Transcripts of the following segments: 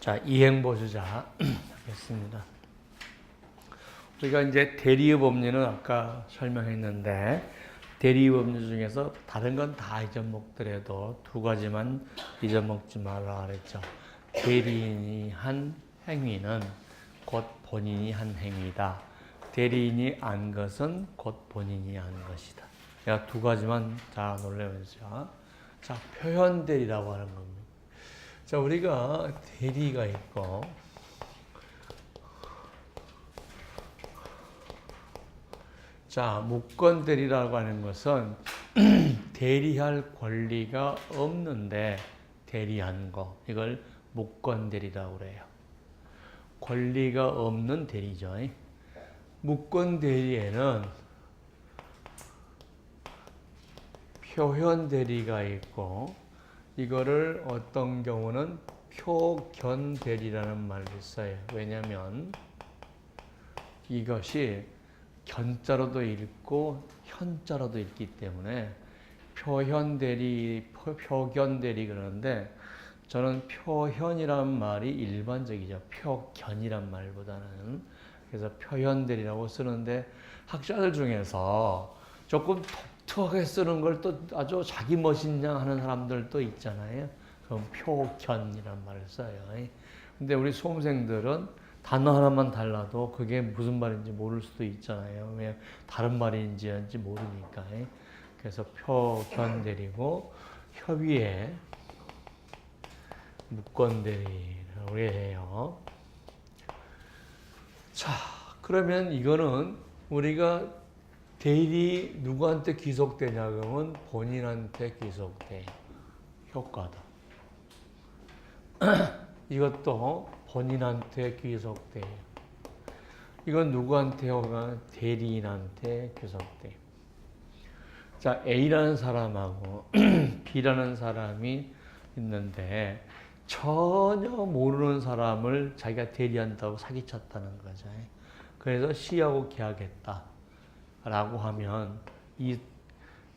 자, 이행보수자 하겠습니다. 우리가 이제 대리의 법리는 아까 설명했는데, 대리의 법리 중에서 다른 건 다 잊어먹더라도 두 가지만 잊어먹지 말라 그랬죠. 대리인이 한 행위는 곧 본인이 한 행위다. 대리인이 안 것은 곧 본인이 한 것이다. 야, 두 가지만 자 놀래면서. 자, 표현대리라고 하는 겁니다. 자, 우리가 대리가 있고, 자, 무권대리라고 하는 것은 대리할 권리가 없는데 대리한 거, 이걸 무권대리라고 그래요. 권리가 없는 대리죠. 무권대리에는 표현대리가 있고, 이거를 어떤 경우는 표견대리라는 말을 써요. 왜냐하면 이것이 견자로도 읽고 현자로도 읽기 때문에 표현대리, 표견대리 그러는데, 저는 표현이란 말이 일반적이죠. 표견이란 말보다는. 그래서 표현대리라고 쓰는데, 학자들 중에서 조금 독특하게 쓰는 걸 또 아주 자기 멋있냐 하는 사람들도 있잖아요. 그럼 표견이란 말을 써요. 근데 우리 수험생들은 단어 하나만 달라도 그게 무슨 말인지 모를 수도 있잖아요. 왜 다른 말인지 모르니까. 그래서 표견대리고, 협의에 무권대리라고 해요. 자, 그러면 이거는 우리가 대리 누구한테 귀속되냐 그러면 본인한테 귀속돼. 효과다. 이것도 본인한테 귀속돼요. 이건 누구한테요? 대리인한테 귀속돼요. 자, A라는 사람하고 B라는 사람이 있는데 전혀 모르는 사람을 자기가 대리한다고 사기쳤다는 거죠. 그래서 C하고 계약했다 라고 하면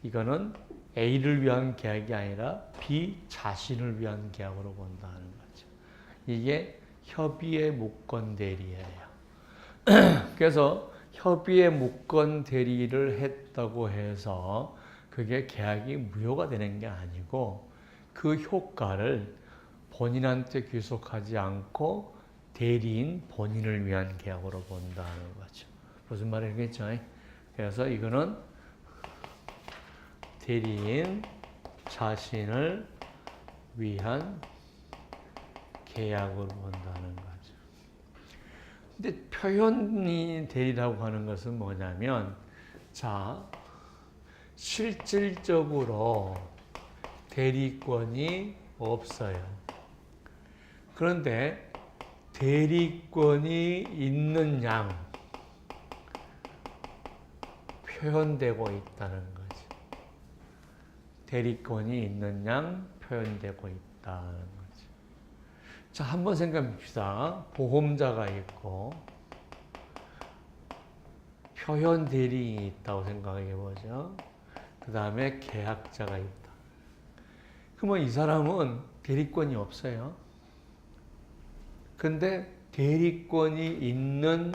이거는 A를 위한 계약이 아니라 B 자신을 위한 계약으로 본다는 거죠. 이게 협의의 무권대리예요. 그래서 협의의 무권대리를 했다고 해서 그게 계약이 무효가 되는 게 아니고, 그 효과를 본인한테 귀속하지 않고 대리인 본인을 위한 계약으로 본다는 거죠. 무슨 말이겠죠? 그래서 이거는 대리인 자신을 위한 계약으로 본다는 거죠. 근데 표현이 대리라고 하는 것은 뭐냐면, 자, 실질적으로 대리권이 없어요. 그런데 대리권이 있는 양 표현되고 있다는 거죠. 대리권이 있는 양 표현되고 있다는 거죠. 자, 한번 생각해 봅시다. 보험자가 있고 표현 대리인이 있다고 생각해 보죠. 그 다음에 계약자가 있다. 그러면 이 사람은 대리권이 없어요. 근데 대리권이 있는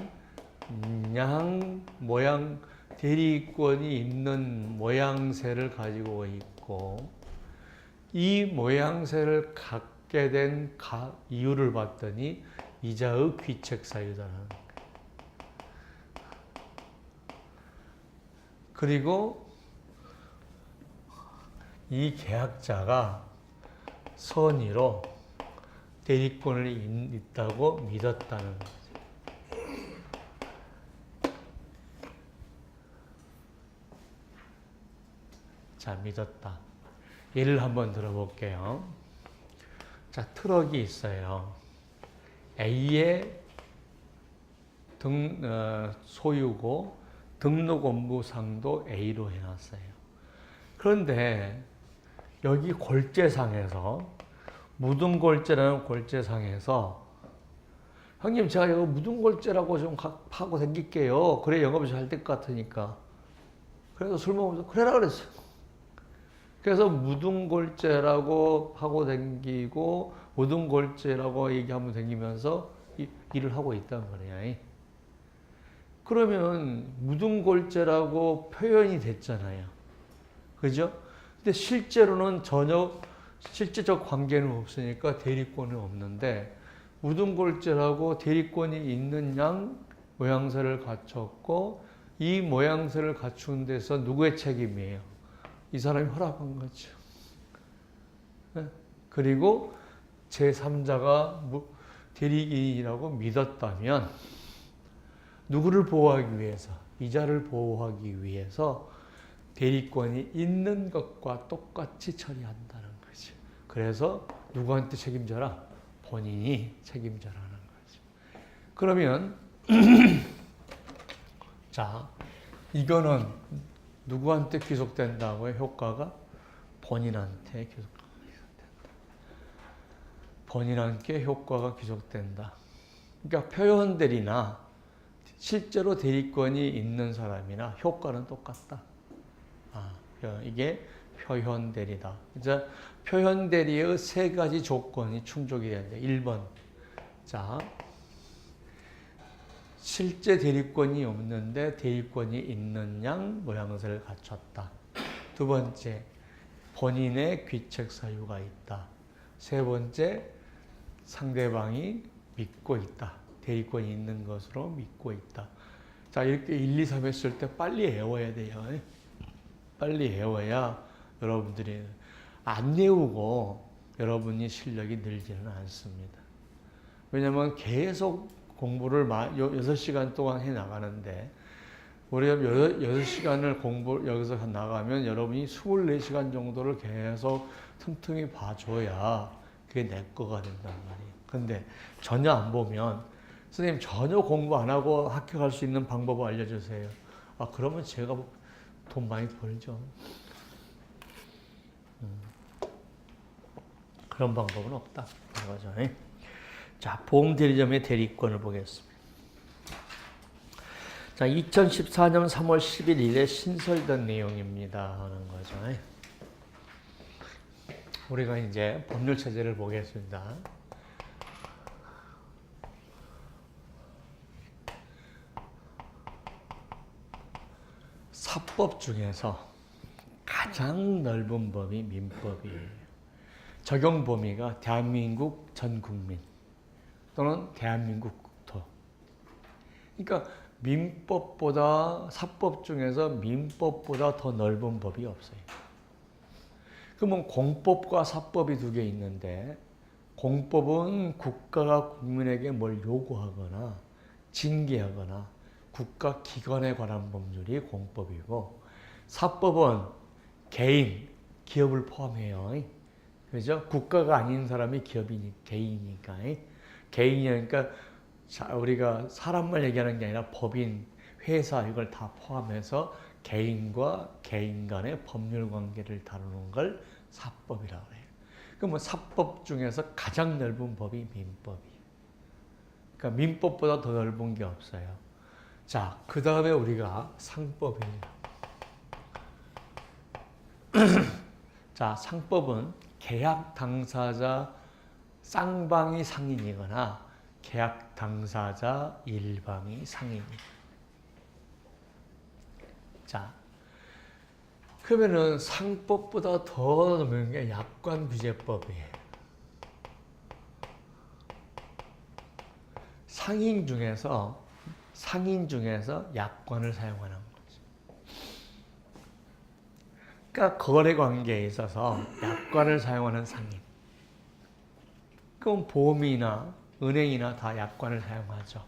양, 모양, 대리권이 있는 모양새를 가지고 있고, 이 모양새를 갖게 된 이유를 봤더니 이자의 귀책 사유다라는 거예요. 그리고 이 계약자가 선의로 대리권을 있다고 믿었다는 거죠. 자, 믿었다. 예를 한번 들어볼게요. 자, 트럭이 있어요. A의 소유고 등록원부상도 A로 해놨어요. 그런데 여기 골재상에서, 묻은골재라는 골재상에서, 형님 제가 이거 묻은골재라고 좀 하고 다닐게요. 그래 영업이 잘 될 것 같으니까. 그래서 술 먹으면서 그래라 그랬어요. 그래서 묻은골재라고 하고 다니고 무등골죄라고 얘기하면 생기면서 일을 하고 있단 말이야. 그러면 무등골죄라고 표현이 됐잖아요. 그죠? 근데 실제로는 전혀 실제적 관계는 없으니까 대리권은 없는데 무등골죄라고 대리권이 있는 양 모양새를 갖췄고 이 모양새를 갖춘 데서 누구의 책임이에요? 이 사람이 허락한 거죠. 그리고 제3자가 대리인이라고 믿었다면 누구를 보호하기 위해서? 이자를 보호하기 위해서 대리권이 있는 것과 똑같이 처리한다는 거죠. 그래서 누구한테 책임져라? 본인이 책임져라는 거죠. 그러면 자, 이거는 누구한테 귀속된다고요? 효과가 본인한테 귀속된다. 본인한테 효과가 귀속된다. 그러니까 표현대리나 실제로 대리권이 있는 사람이나 효과는 똑같다. 이게 표현대리다. 이제 표현대리의 세 가지 조건이 충족이 되는데 1번. 자, 실제 대리권이 없는데 대리권이 있는 양 모양새를 갖췄다. 두 번째, 본인의 귀책 사유가 있다. 세 번째, 상대방이 믿고 있다. 대리권이 있는 것으로 믿고 있다. 자, 이렇게 1, 2, 3 했을 때 빨리 외워야 돼요. 빨리 외워야 여러분들이 안 외우고 여러분이 실력이 늘지는 않습니다. 왜냐하면 계속 공부를 6시간 동안 해 나가는데 우리가 6시간을 공부 여기서 나가면 여러분이 24시간 정도를 계속 틈틈이 봐줘야 그게 내 거가 된단 말이에요. 근데 전혀 안 보면 선생님 전혀 공부 안 하고 합격할 수 있는 방법을 알려주세요. 그러면 제가 돈 많이 벌죠. 그런 방법은 없다. 그거죠. 자, 보험대리점의 대리권을 보겠습니다. 자, 2014년 3월 11일에 신설된 내용입니다. 하는 거죠. 우리가 이제 법률 체제를 보겠습니다. 사법 중에서 가장 넓은 법이 민법이에요. 적용 범위가 대한민국 전 국민 또는 대한민국 국토. 그러니까 민법보다 사법 중에서 민법보다 더 넓은 법이 없어요. 그러면 공법과 사법이 두 개 있는데 공법은 국가가 국민에게 뭘 요구하거나 징계하거나 국가 기관에 관한 법률이 공법이고 사법은 개인, 기업을 포함해요. 그죠? 국가가 아닌 사람이 개인이니까. 개인이니까 우리가 사람만 얘기하는 게 아니라 법인, 회사 이걸 다 포함해서 개인과 개인 간의 법률 관계를 다루는 걸 사법이라고 해요. 그러면 사법 중에서 가장 넓은 법이 민법이에요. 그러니까 민법보다 더 넓은 게 없어요. 자, 그 다음에 우리가 상법이에요. 자, 상법은 계약 당사자 쌍방이 상인이거나 계약 당사자 일방이 상인이에요. 자, 그러면은 상법보다 더 넓은 게 약관규제법이에요. 상인 중에서 약관을 사용하는 거죠. 그러니까 거래 관계에 있어서 약관을 사용하는 상인. 그럼 보험이나 은행이나 다 약관을 사용하죠.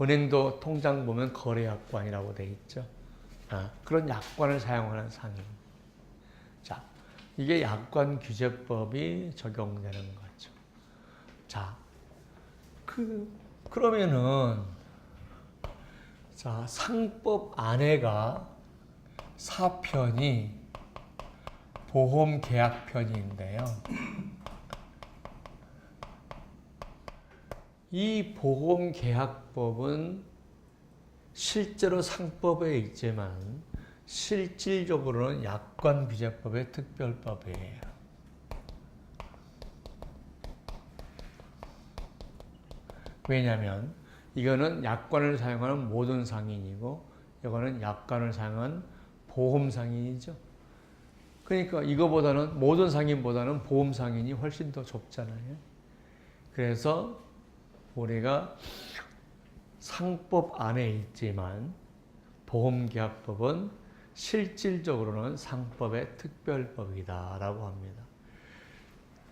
은행도 통장 보면 거래약관이라고 돼 있죠. 그런 약관을 사용하는 상인. 자, 이게 약관규제법이 적용되는 거죠. 자, 그러면은 자, 상법 안에가 사편이 보험계약편인데요. 이 보험계약법은 실제로 상법에 있지만 실질적으로는 약관규제법의 특별법이에요. 왜냐하면 이거는 약관을 사용하는 모든 상인이고 이거는 약관을 사용한 보험 상인이죠. 그러니까 이거보다는 모든 상인보다는 보험 상인이 훨씬 더 좁잖아요. 그래서 우리가 상법 안에 있지만 보험계약법은 실질적으로는 상법의 특별법이다라고 합니다.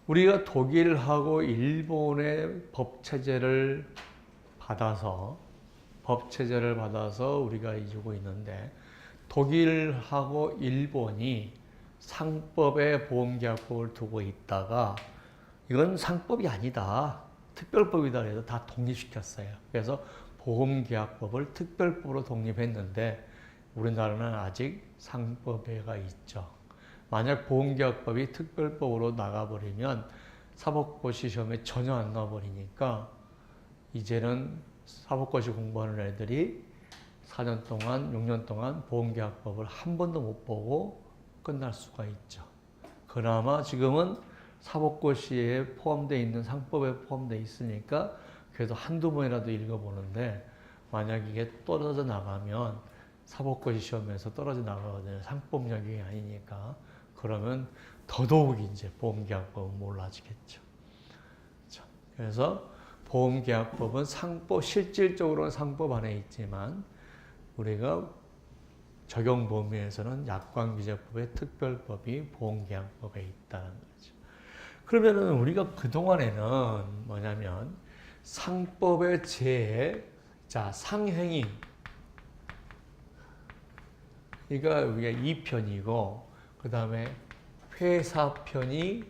우리가 독일하고 일본의 법체제를 받아서 우리가 이루고 있는데 독일하고 일본이 상법의 보험계약법을 두고 있다가 이건 상법이 아니다. 특별법이다 해서 다 독립시켰어요. 그래서 보험계약법을 특별법으로 독립했는데 우리나라는 아직 상법에가 있죠. 만약 보험계약법이 특별법으로 나가버리면 사법고시 시험에 전혀 안 나와버리니까 이제는 사법고시 공부하는 애들이 4년 동안, 6년 동안 보험계약법을 한 번도 못 보고 끝날 수가 있죠. 그나마 지금은 사법고시에 포함되어 있는 상법에 포함되어 있으니까 그래도 한두 번이라도 읽어보는데 만약 이게 떨어져 나가면 사법고시 시험에서 떨어져 나가거든요. 상법 영역이 아니니까. 그러면 더더욱 이제 보험계약법은 몰라지겠죠. 그래서 보험계약법은 실질적으로는 상법 안에 있지만 우리가 적용 범위에서는 약관규제법의 특별법이 보험계약법에 있다는 거죠. 그러면은 우리가 그동안에는 뭐냐면 상법의 상행위 이가 우리가 2편이고 그 다음에 회사편이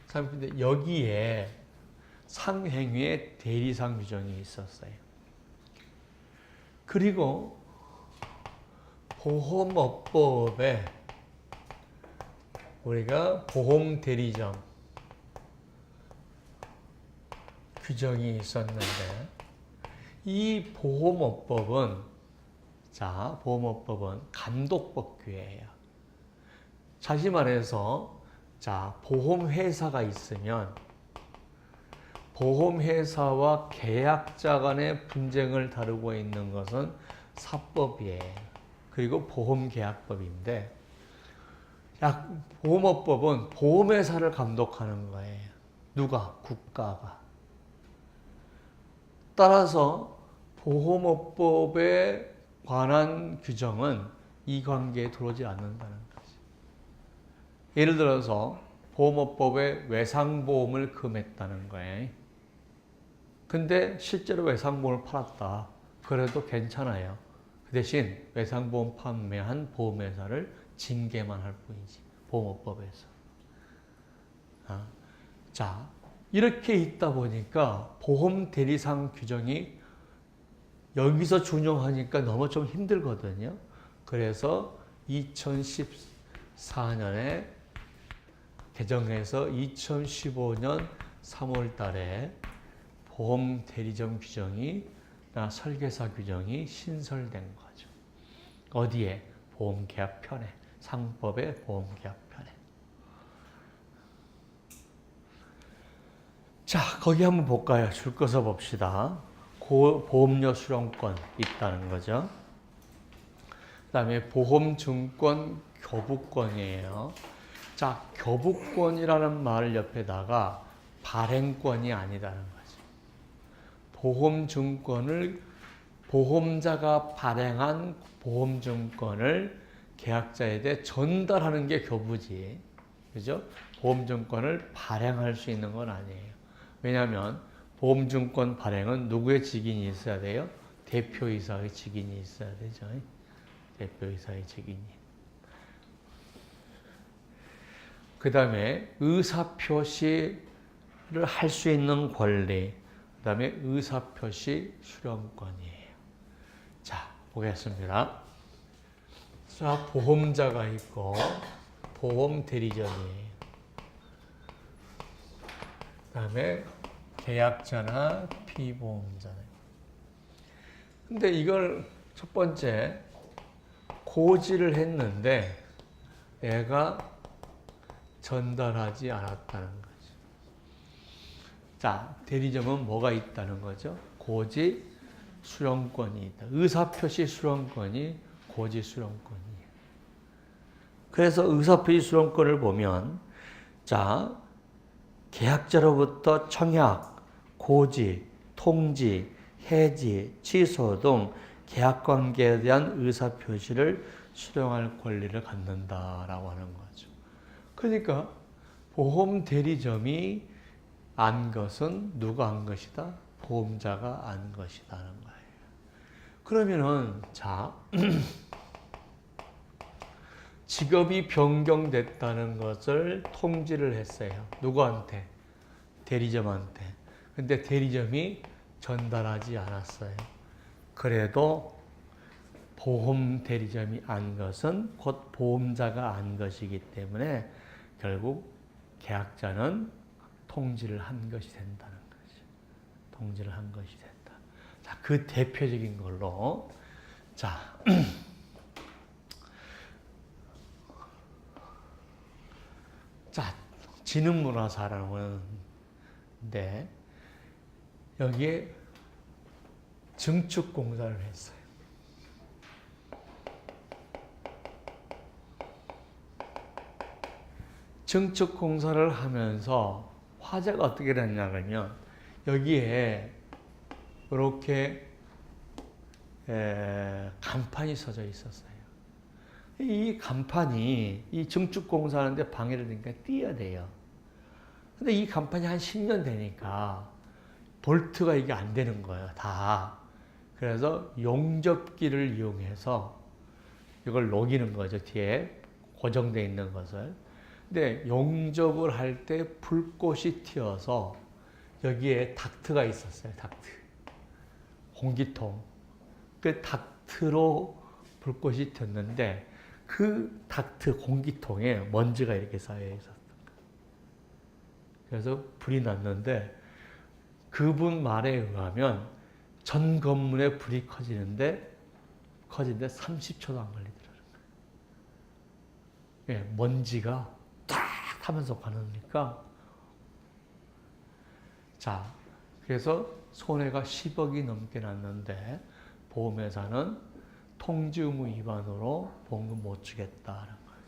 3편인데 여기에 상행위의 대리상 규정이 있었어요. 그리고 보험업법에 우리가 보험대리점 규정이 있었는데 이 보험업법은 감독법규예요. 다시 말해서 보험회사가 있으면 보험회사와 계약자 간의 분쟁을 다루고 있는 것은 사법이에요. 그리고 보험계약법인데 보험업법은 보험회사를 감독하는 거예요. 누가? 국가가. 따라서 보험업법에 관한 규정은 이 관계에 들어오지 않는다는 거지. 예를 들어서 보험업법에 외상보험을 금했다는 거예요. 근데 실제로 외상보험을 팔았다. 그래도 괜찮아요. 그 대신 외상보험 판매한 보험회사를 징계만 할 뿐이지. 보험업법에서. 이렇게 있다 보니까 보험대리상 규정이 여기서 준용하니까 너무 좀 힘들거든요. 그래서 2014년에 개정해서 2015년 3월 달에 보험대리점 규정이 설계사 규정이 신설된 거죠. 어디에? 보험계약편에. 상법의 보험계약편에. 거기 한번 볼까요? 줄 거서 봅시다. 보험료 수령권 있다는 거죠. 그 다음에 보험증권 교부권이에요. 교부권이라는 말을 옆에다가 발행권이 아니다는 거죠. 보험증권을 보험자가 발행한 보험증권을 계약자에 대해 전달하는 게 교부지. 그죠? 보험증권을 발행할 수 있는 건 아니에요. 왜냐하면 보험증권 발행은 누구의 직인이 있어야 돼요? 대표이사의 직인이 있어야 되죠. 대표이사의 직인이. 그 다음에 의사표시를 할 수 있는 권리, 그 다음에 의사표시 수령권이에요. 보겠습니다. 보험자가 있고 보험대리점이에요. 그 다음에 계약자나 피보험자네. 근데 이걸 첫 번째 고지를 했는데 내가 전달하지 않았다는 거죠. 대리점은 뭐가 있다는 거죠? 고지 수령권이 있다. 의사표시 수령권이 고지 수령권이에요. 그래서 의사표시 수령권을 보면 자, 계약자로부터 청약, 고지, 통지, 해지, 취소 등 계약관계에 대한 의사표시를 수령할 권리를 갖는다라고 하는 거죠. 그러니까 보험대리점이 안 것은 누가 한 것이다? 보험자가 안 것이다는 거예요. 그러면은 자 직업이 변경됐다는 것을 통지를 했어요. 누구한테? 대리점한테. 근데 대리점이 전달하지 않았어요. 그래도 보험 대리점이 안 것은 곧 보험자가 안 것이기 때문에 결국 계약자는 통지를 한 것이 된다는 거죠. 통지를 한 것이 된다. 자, 그 대표적인 걸로 자, 자, 지능문화사라는 건데 여기에 증축공사를 했어요. 증축공사를 하면서 화제가 어떻게 됐냐면 여기에 이렇게 간판이 서져 있었어요. 이 간판이 이 증축공사 하는데 방해를 되니까 띄어야 돼요. 근데 이 간판이 한 10년 되니까 볼트가 이게 안 되는 거예요. 다. 그래서 용접기를 이용해서 이걸 녹이는 거죠. 뒤에 고정되어 있는 것을. 근데 용접을 할 때 불꽃이 튀어서 여기에 닥트가 있었어요. 닥트. 공기통. 그 닥트로 불꽃이 튀었는데 그 닥트 공기통에 먼지가 이렇게 쌓여 있었던 거예요. 그래서 불이 났는데 그분 말에 의하면 전 건물에 불이 커지는데 30초도 안 걸리더라고요. 예, 먼지가 탁 하면서 가니까 자, 그래서 손해가 10억이 넘게 났는데 보험회사는 통지 의무 위반으로 보험금 못 주겠다는 거예요.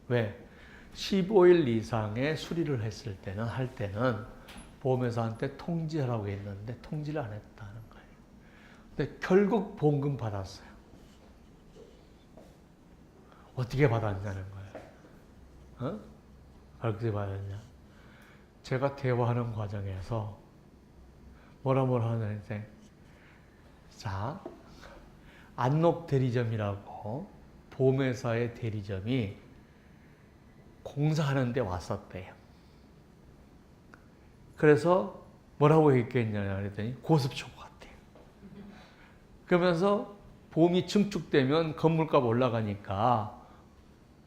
왜? 15일 이상의 수리를 했을 때는 할 때는 보험회사한테 통지하라고 했는데 통지를 안 했다는 거예요. 근데 결국 보험금 받았어요. 어떻게 받았냐는 거예요. 어? 어떻게 받았냐? 제가 대화하는 과정에서 뭐라 하는데 자, 안록 대리점이라고 보험회사의 대리점이 공사하는 데 왔었대요. 그래서 뭐라고 했겠냐 그랬더니 고습초고 같대요. 그러면서 보험이 증축되면 건물값 올라가니까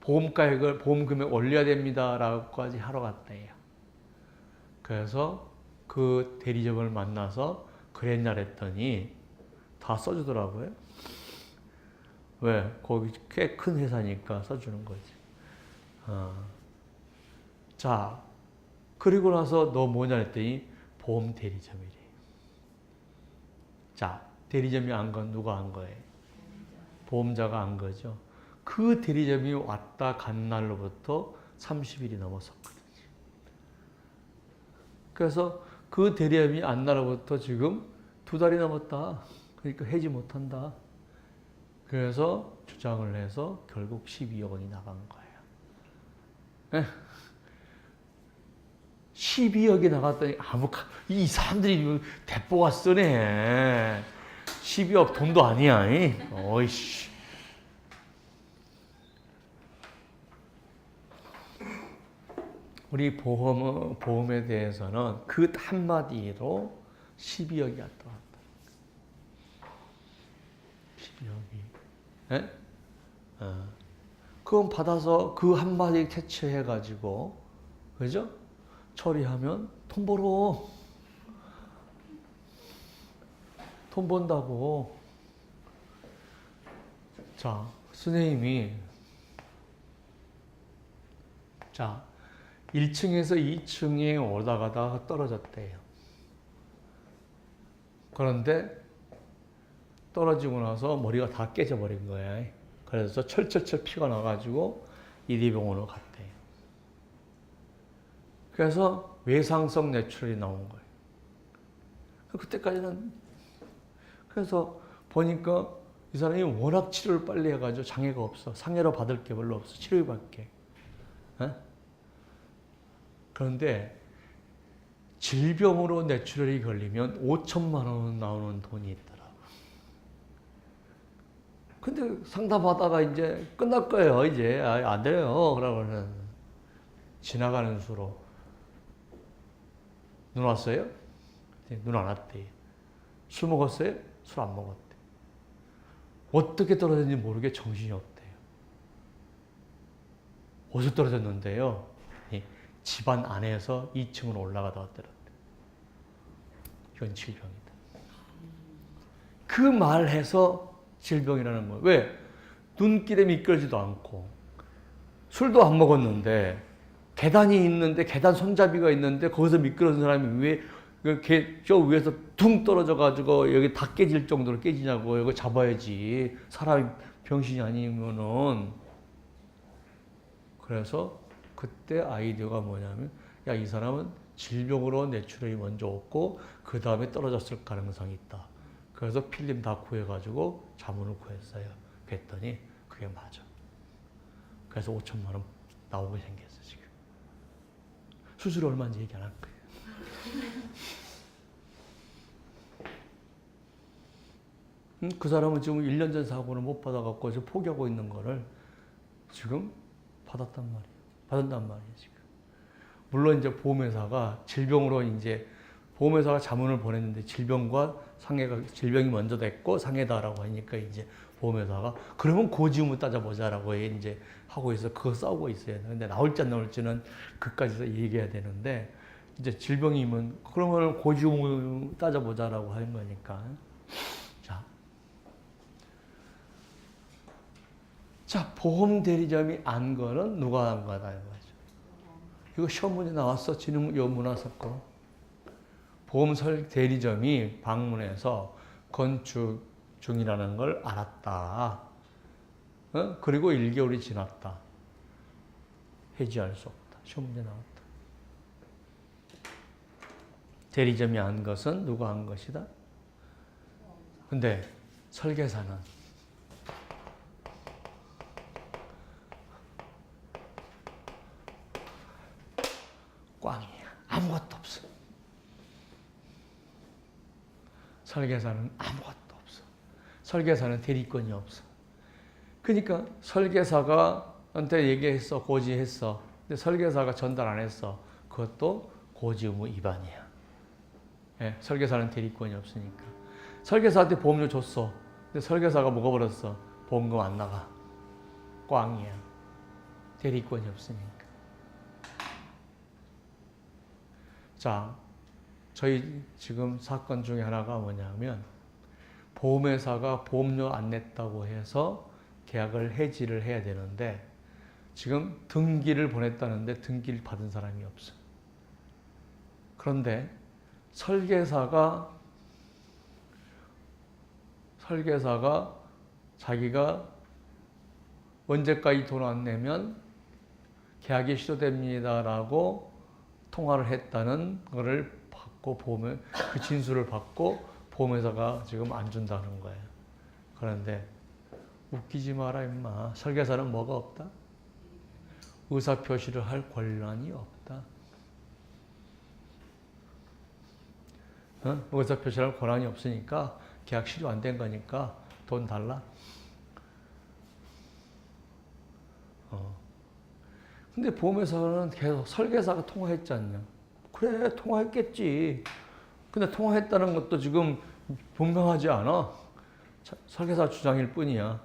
보험가액을 보험 금액 올려야 됩니다라고까지 하러 갔대요. 그래서 그 대리점을 만나서 그랬냐 그랬더니 다 써주더라고요. 왜? 거기 꽤 큰 회사니까 써주는 거지. 자, 그리고 나서 너 뭐냐 했더니 보험 대리점이래. 자, 대리점이 안 건 누가 한 거예요? 보험자가 한 거죠. 그 대리점이 왔다 간 날로부터 30일이 넘었었거든요. 그래서 그 대리점이 안 날로부터 지금 2달이 넘었다. 그러니까 해지 못한다. 그래서 주장을 해서 결국 12억 원이 나간 거예요. 12억이 나갔더니 이 사람들이 대뽀가 쓰네. 12억 돈도 아니야. 어이씨. 우리 보험에 대해서는 그 한마디로 12억이 왔다 갔다. 12억이. 예? 그건 받아서 그 한마디 캐치해가지고, 그죠? 처리하면 돈 벌어. 돈 번다고. 자, 선생님이, 자, 1층에서 2층에 오다가다가 떨어졌대요. 그런데 떨어지고 나서 머리가 다 깨져버린 거야. 그래서 철철철 피가 나가지고 이대병원으로 갔대. 그래서 외상성 뇌출혈이 나온 거예요. 그때까지는 그래서 보니까 이 사람이 워낙 치료를 빨리 해가지고 장애가 없어. 상해로 받을 게 별로 없어. 치료받게. 그런데 질병으로 뇌출혈이 걸리면 5천만 원 나오는 돈이 있더라고. 근데 상담하다가 이제 끝날 거예요. 이제 안 돼요. 그러고는 지나가는 수로 눈 왔어요? 눈 안 왔대. 술 먹었어요? 술 안 먹었대. 어떻게 떨어졌는지 모르게 정신이 없대요. 어디서 떨어졌는데요? 집안 안에서 2층으로 올라가다 왔더라고요. 이건 질병이다. 그 말해서 질병이라는 거예요. 왜? 눈길에 미끄러지도 않고 술도 안 먹었는데 계단이 있는데 계단 손잡이가 있는데 거기서 미끄러진 사람이 왜 저 위에서 둥 떨어져가지고 여기 다 깨질 정도로 깨지냐고. 이거 잡아야지. 사람이 병신이 아니면은. 그래서 그때 아이디어가 뭐냐면, 야, 이 사람은 질병으로 뇌출혈이 먼저 왔고 그 다음에 떨어졌을 가능성이 있다. 그래서 필름 다 구해가지고 자문을 구했어요. 그랬더니 그게 맞아. 그래서 5천만 원 나오게 생겼어 지금. 수술 얼마인지 얘기 안 할 거예요. 그 사람은 지금 1년 전 사고를 못 받아갖고 이제 포기하고 있는 거를 지금 받았단 말이에요. 받았단 말이에요, 지금. 물론 이제 보험회사가 질병으로 이제 보험회사가 자문을 보냈는데 질병과 상해가, 질병이 먼저 됐고 상해다라고 하니까 이제 보험회사가 그러면 고지의무 따져보자라고 이제 하고 있어. 그거 싸우고 있어요. 근데 나올지 안 나올지는 그까지서 얘기해야 되는데 이제 질병이면 그러면 고지의무 따져보자라고 하는 거니까. 자, 보험 대리점이 안 거는 누가 한 거다 이거죠. 이거 시험 문제 나왔어. 지금 요 문화사건. 보험 대리점이 방문해서 건축 중이라는 걸 알았다. 그리고 1개월이 지났다. 해지할 수 없다. 시험 문제 나왔다. 대리점이 한 것은 누가 한 것이다. 근데 설계사는 꽝이야. 아무것도 없어. 설계사는 아무것도 없어. 설계사는 대리권이 없어. 그러니까 설계사가 한테 얘기했어. 고지했어. 근데 설계사가 전달 안 했어. 그것도 고지의무 위반이야. 예, 설계사는 대리권이 없으니까. 설계사한테 보험료 줬어. 근데 설계사가 먹어버렸어. 보험금 안 나가. 꽝이야. 대리권이 없으니까. 자, 저희 지금 사건 중에 하나가 뭐냐면 보험회사가 보험료 안 냈다고 해서 계약을 해지를 해야 되는데 지금 등기를 보냈다는데 등기를 받은 사람이 없어. 그런데 설계사가 자기가 언제까지 돈 안 내면 계약이 취소됩니다라고 통화를 했다는 거를 받고 그 진술을 받고 보험회사가 지금 안 준다는 거예요. 그런데 웃기지 마라 임마. 설계사는 뭐가 없다? 의사표시를 할 권한이 없다. 의사표시를 할 권한이 없으니까 계약 실효 안 된 거니까 돈 달라. 근데 보험회사는 계속 설계사가 통화했지 않냐. 그래, 통화했겠지. 근데 통화했다는 것도 지금 분명하지 않아. 설계사 주장일 뿐이야.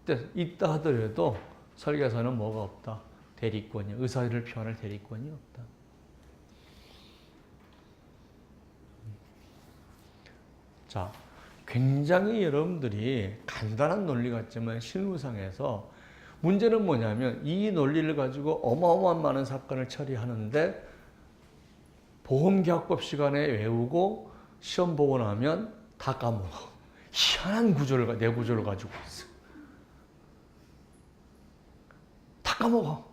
근데 있다 하더라도 설계사는 뭐가 없다. 대리권이, 의사를 표현할 대리권이 없다. 자, 굉장히 여러분들이 간단한 논리 같지만 실무상에서 문제는 뭐냐면 이 논리를 가지고 어마어마한 많은 사건을 처리하는데 보험계약법 시간에 외우고 시험 보고 나면 다 까먹어. 희한한 내 구조를 가지고 있어. 다 까먹어.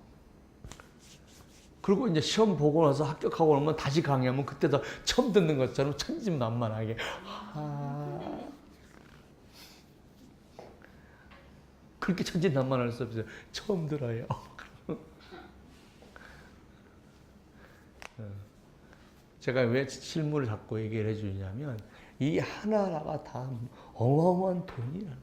그리고 이제 시험 보고 나서 합격하고 나면 다시 강의하면 그때도 처음 듣는 것처럼 천진난만하게. 그렇게 천진난만할 수 없어요. 처음 들어요. 제가 왜 실물을 자꾸 얘기를 해주냐면 이 하나하나가 다 어마어마한 돈이라는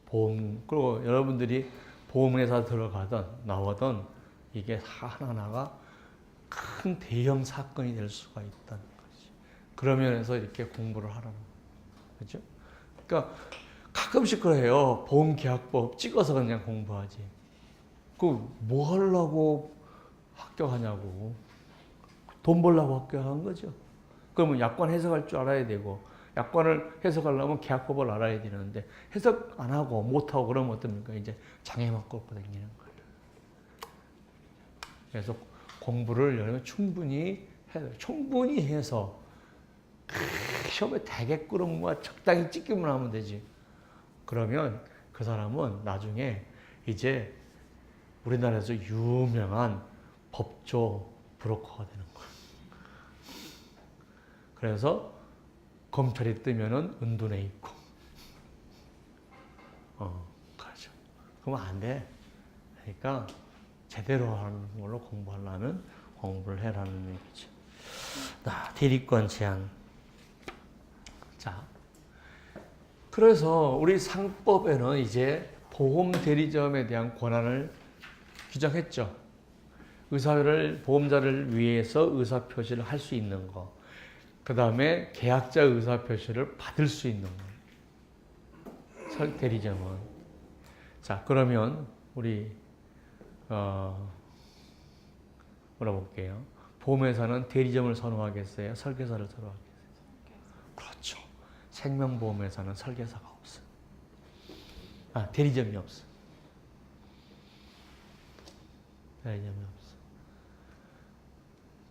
보험, 그리고 여러분들이 보험회사 들어가든 나오든 이게 다 하나하나가 큰 대형 사건이 될 수가 있다는 거지. 그런 면에서 이렇게 공부를 하라는 거죠. 그렇죠? 그러니까 가끔씩 그래요. 보험계약법 찍어서 그냥 공부하지. 그 뭐 하려고 합격하냐고. 돈 벌려고 합격한 거죠. 그러면 약관 해석할 줄 알아야 되고, 약관을 해석하려면 계약법을 알아야 되는데 해석 안 하고 못 하고 그러면 어떻습니까? 이제 장애만 꺾고 다니는 거예요. 그래서 공부를 여러분 충분히 해서 시험에 되게끔 뭐 적당히 찍기만 하면 되지. 그러면 그 사람은 나중에 이제 우리나라에서 유명한 법조 브로커가 되는 거예요. 그래서 검찰이 뜨면은 은둔해 있고. 그렇죠. 그러면 안 돼. 그러니까 제대로 하는 걸로 공부하려면 공부를 해라는 얘기죠. 대리권 제한. 자, 그래서 우리 상법에는 이제 보험 대리점에 대한 권한을 규정했죠. 보험자를 위해서 의사표시를 할 수 있는 거. 그 다음에 계약자 의사표시를 받을 수 있는 거. 대리점은. 자, 그러면 우리 물어볼게요. 보험회사는 대리점을 선호하겠어요? 설계사를 선호하겠어요? 그렇죠. 생명보험회사는 설계사가 없어요. 대리점이 없어. 대리점이 없어.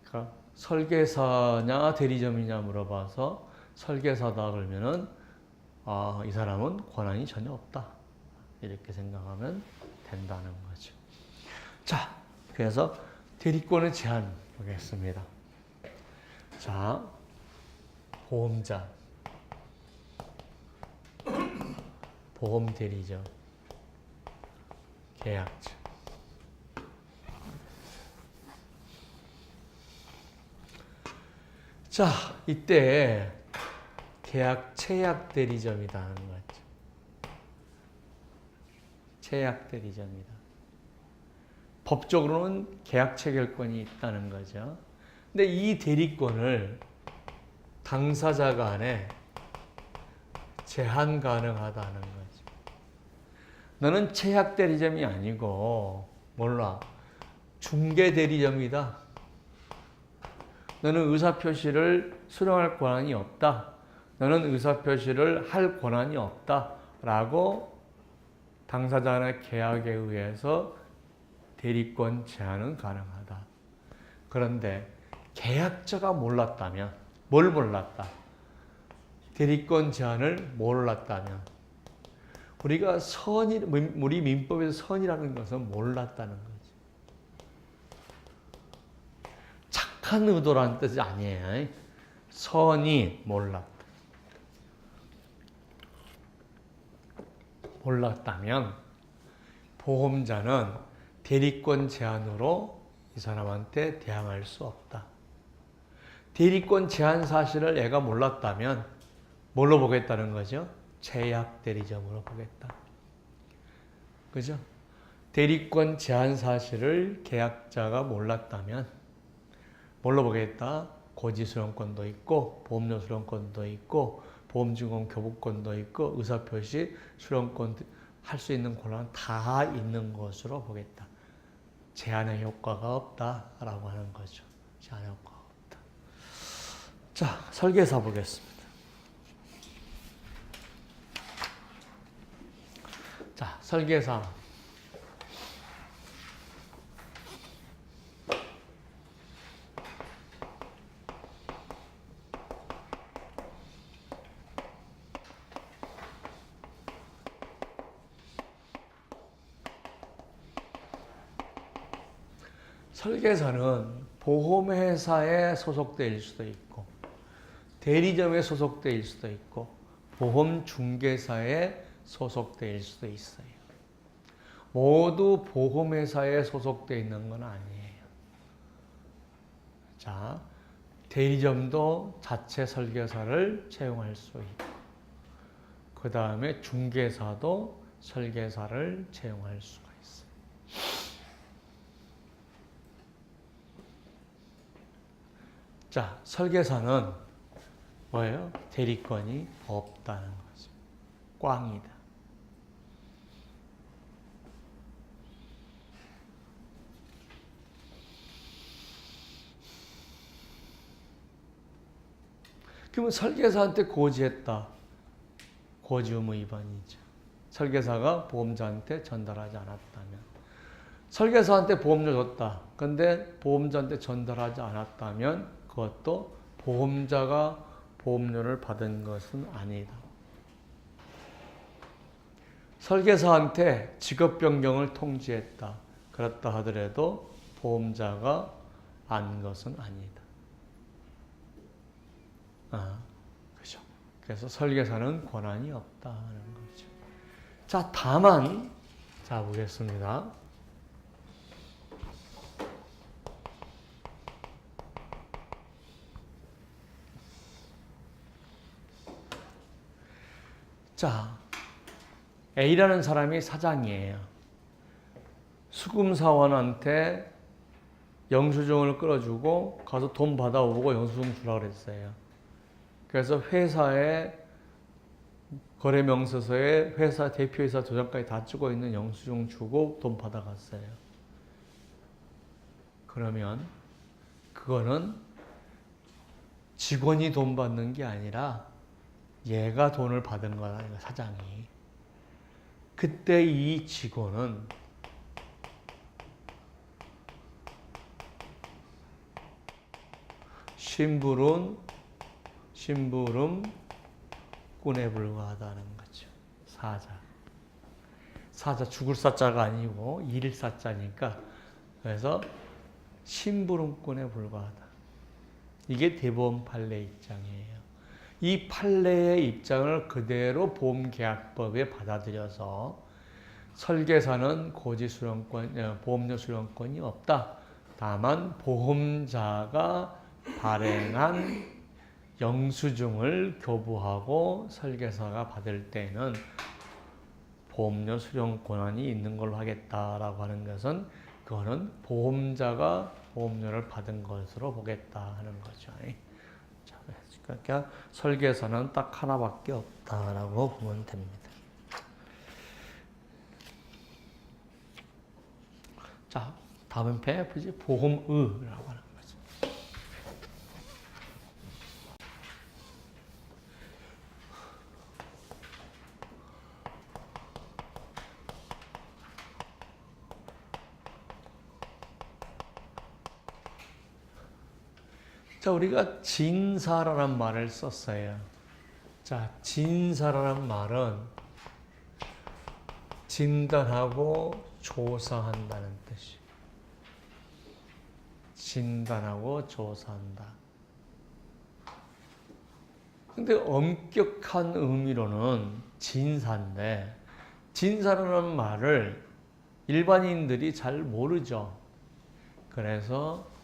그러니까 설계사냐 대리점이냐 물어봐서 설계사다 그러면은 이 사람은 권한이 전혀 없다. 이렇게 생각하면 된다는 거죠. 자, 그래서 대리권의 제한 보겠습니다. 자, 보험자, 보험대리점, 계약자. 자, 이때 체약대리점이다 하는 거죠. 체약대리점이다. 법적으로는 계약 체결권이 있다는 거죠. 근데 이 대리권을 당사자 간에 제한 가능하다는 거죠. 너는 체약대리점이 아니고 몰라. 중개대리점이다. 너는 의사표시를 수령할 권한이 없다. 너는 의사표시를 할 권한이 없다. 라고 당사자 간의 계약에 의해서 대리권 제한은 가능하다. 그런데 계약자가 몰랐다면, 뭘 몰랐다? 대리권 제한을 몰랐다면, 우리가 우리 민법에서 선이라는 것은 몰랐다는 거지. 착한 의도라는 뜻이 아니에요. 선이 몰랐다. 몰랐다면 보험자는 대리권 제한으로 이 사람한테 대항할 수 없다. 대리권 제한 사실을 얘가 몰랐다면 뭘로 보겠다는 거죠? 체약대리점으로 보겠다. 그죠? 대리권 제한 사실을 계약자가 몰랐다면 뭘로 보겠다? 고지수령권도 있고 보험료 수령권도 있고 보험증권 교부권도 있고 의사표시 수령권 할 수 있는 권한 다 있는 것으로 보겠다. 제한의 효과가 없다라고 하는 거죠. 제한의 효과가 없다. 자, 설계사 보겠습니다. 자, 설계사. 설계사는 보험회사에 소속될 수도 있고 대리점에 소속될 수도 있고 보험중개사에 소속될 수도 있어요. 모두 보험회사에 소속되어 있는 건 아니에요. 자, 대리점도 자체 설계사를 채용할 수 있고 그 다음에 중개사도 설계사를 채용할 수가 있어요. 자, 설계사는 뭐예요? 대리권이 없다는 거죠. 꽝이다. 그러면 설계사한테 고지했다. 고지 의무 위반이죠. 설계사가 보험자한테 전달하지 않았다면. 설계사한테 보험료 줬다. 근데 보험자한테 전달하지 않았다면 그것도 보험자가 보험료를 받은 것은 아니다. 설계사한테 직업 변경을 통지했다. 그렇다 하더라도 보험자가 안 것은 아니다. 그죠. 그래서 설계사는 권한이 없다는 거죠. 자, 다만, 자, 보겠습니다. 자, A라는 사람이 사장이에요. 수금사원한테 영수증을 끌어주고 가서 돈 받아오고 영수증 주라고 그랬어요. 그래서 회사에 거래명세서에 회사 대표이사 도장까지 다 찍어 있는 영수증 주고 돈 받아갔어요. 그러면 그거는 직원이 돈 받는 게 아니라 얘가 돈을 받은 거다, 사장이. 그때 이 직원은 심부름꾼에 불과하다는 거죠. 사자 죽을 사자가 아니고 일일 사자니까 그래서 심부름꾼에 불과하다. 이게 대보험 판례 입장이에요. 이 판례의 입장을 그대로 보험계약법에 받아들여서 설계사는 보험료 수령권이 없다. 다만 보험자가 발행한 영수증을 교부하고 설계사가 받을 때는 보험료 수령 권한이 있는 걸로 하겠다라고 하는 것은 그거는 보험자가 보험료를 받은 것으로 보겠다 하는 거죠. 그러니까 설계사는 딱 하나밖에 없다라고 보면 됩니다. 자, 다음 편 보험의라고 하는 거죠. 자, 우리가 진사라는 말을 썼어요. 자, 진사라는 말은 진단하고 조사한다는 뜻이에요. 진단하고 조사한다. 근데 엄격한 의미로는 진사인데, 진사라는 말을 일반인들이 잘 모르죠. 그래서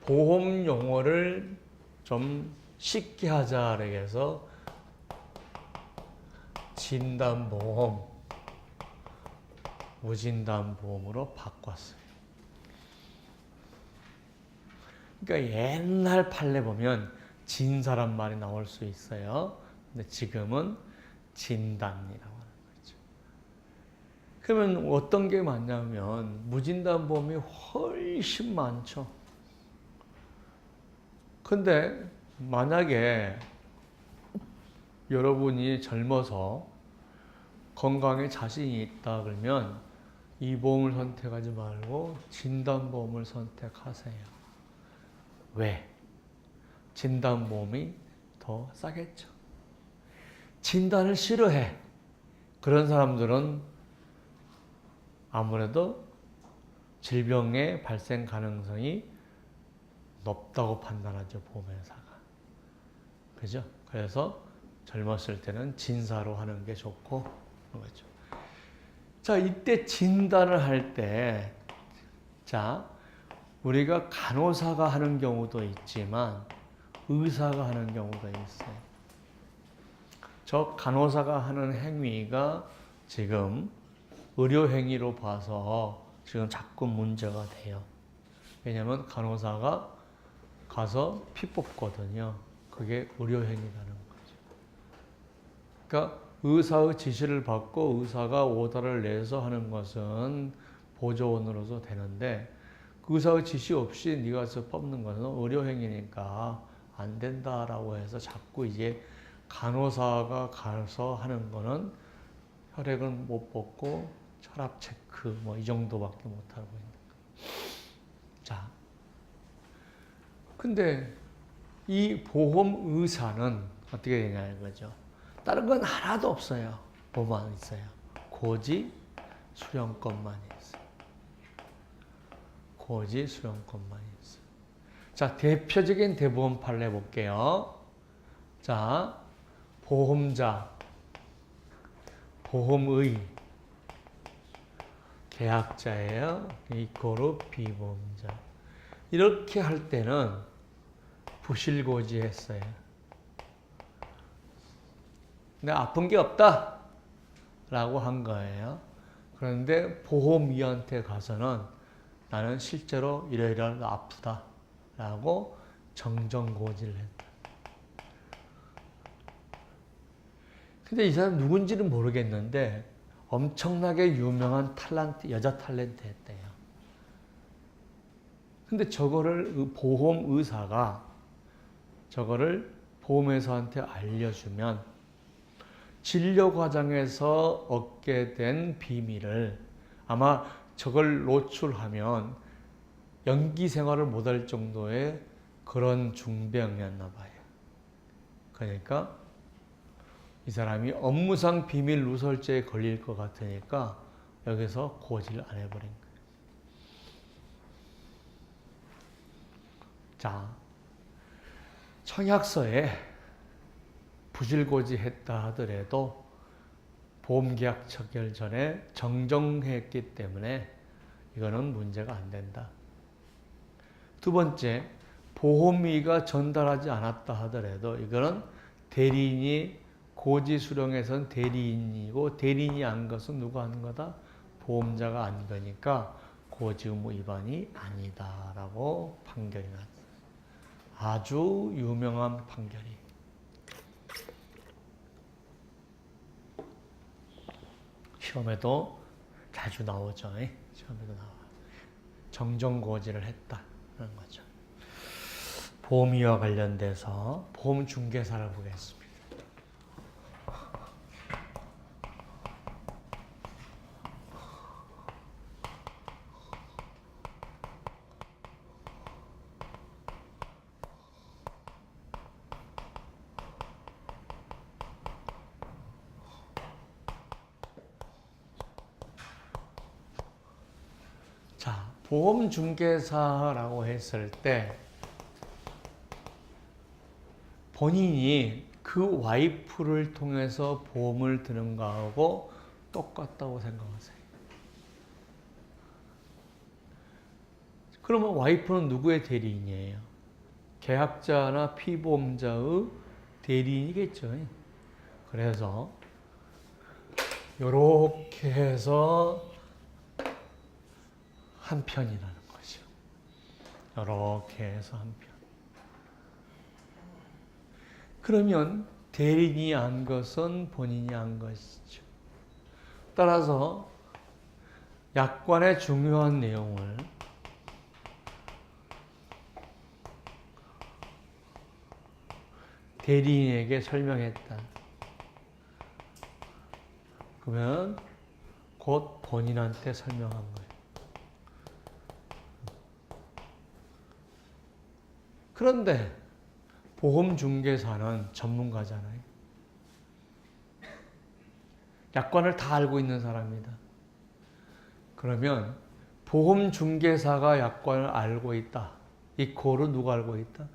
보험 용어를 좀 쉽게 하자 그래서 진단보험, 무진단보험으로 바꿨어요. 그러니까 옛날 판례 보면 진사란 말이 나올 수 있어요. 근데 지금은 진단이라고 하는 거죠. 그러면 어떤 게 많냐면 무진단보험이 훨씬 많죠. 근데 만약에 여러분이 젊어서 건강에 자신이 있다 그러면 이 보험을 선택하지 말고 진단보험을 선택하세요. 왜? 진단보험이 더 싸겠죠. 진단을 싫어해. 그런 사람들은 아무래도 질병의 발생 가능성이 높다고 판단하죠, 보험회사가. 그죠? 그래서 젊었을 때는 진사로 하는 게 좋고, 그런 거죠. 자, 이때 진단을 할 때, 자, 우리가 간호사가 하는 경우도 있지만, 의사가 하는 경우도 있어요. 저 간호사가 하는 행위가 지금 의료행위로 봐서 지금 자꾸 문제가 돼요. 왜냐하면 간호사가 가서 피 뽑거든요. 그게 의료행위라는 거죠. 그러니까 의사의 지시를 받고 의사가 오더를 내서 하는 것은 보조원으로서 되는데 그 의사의 지시 없이 네가 가서 뽑는 것은 의료행위니까 안 된다라고 해서 자꾸 이제 간호사가 가서 하는 거는 혈액은 못 뽑고 혈압 체크 뭐 이 정도밖에 못 하고 있는 거예요. 자, 근데 이 보험 의사는 어떻게 되냐 이거죠. 다른 건 하나도 없어요. 뭐만 있어요? 고지 수령권만 있어요. 고지 수령권만 있어요. 자, 대표적인 대보험 판례 볼게요. 자, 보험자, 보험의, 계약자예요. 이코로 비보험자. 이렇게 할 때는 부실고지했어요. 근데 아픈 게 없다 라고 한 거예요. 그런데 보험위한테 가서는 나는 실제로 이러이러 아프다 라고 정정고지를 했다. 근데 이 사람 누군지는 모르겠는데 엄청나게 유명한 여자 탤런트였대요. 근데 저거를 보험 의사가 저거를 보험회사한테 알려주면 진료 과정에서 얻게 된 비밀을 아마 저걸 노출하면 연기 생활을 못할 정도의 그런 중병이었나 봐요. 그러니까 이 사람이 업무상 비밀 누설죄에 걸릴 것 같으니까 여기서 고지를 안 해버린 거예요. 자, 청약서에 부실고지했다 하더라도 보험계약 체결 전에 정정했기 때문에 이거는 문제가 안 된다. 두 번째, 보험의가 전달하지 않았다 하더라도 이거는 대리인이 고지 수령에선 대리인이고 대리인이 안 것은 누가 하는 거다? 보험자가 안 거니까 고지 의무 위반이 아니다라고 판결이 났어요. 아주 유명한 판결이. 시험에도 자주 나오죠. 시험에도 나와요. 정정고지를 했다는 거죠. 보험위와 관련돼서 보험중개사를 보겠습니다. 자, 보험중개사라고 했을 때 본인이 그 와이프를 통해서 보험을 드는 거하고 똑같다고 생각하세요. 그러면 와이프는 누구의 대리인이에요? 계약자나 피보험자의 대리인이겠죠. 그래서 이렇게 해서 한 편이라는 거죠. 이렇게 해서 한 편. 그러면 대리인이 한 것은 본인이 한 것이죠. 따라서 약관의 중요한 내용을 대리인에게 설명했다. 그러면 곧 본인한테 설명한 거예요. 그런데 보험중개사는 전문가잖아요. 약관을 다 알고 있는 사람이다. 그러면 보험중개사가 약관을 알고 있다. 이 고를 누가 알고 있다?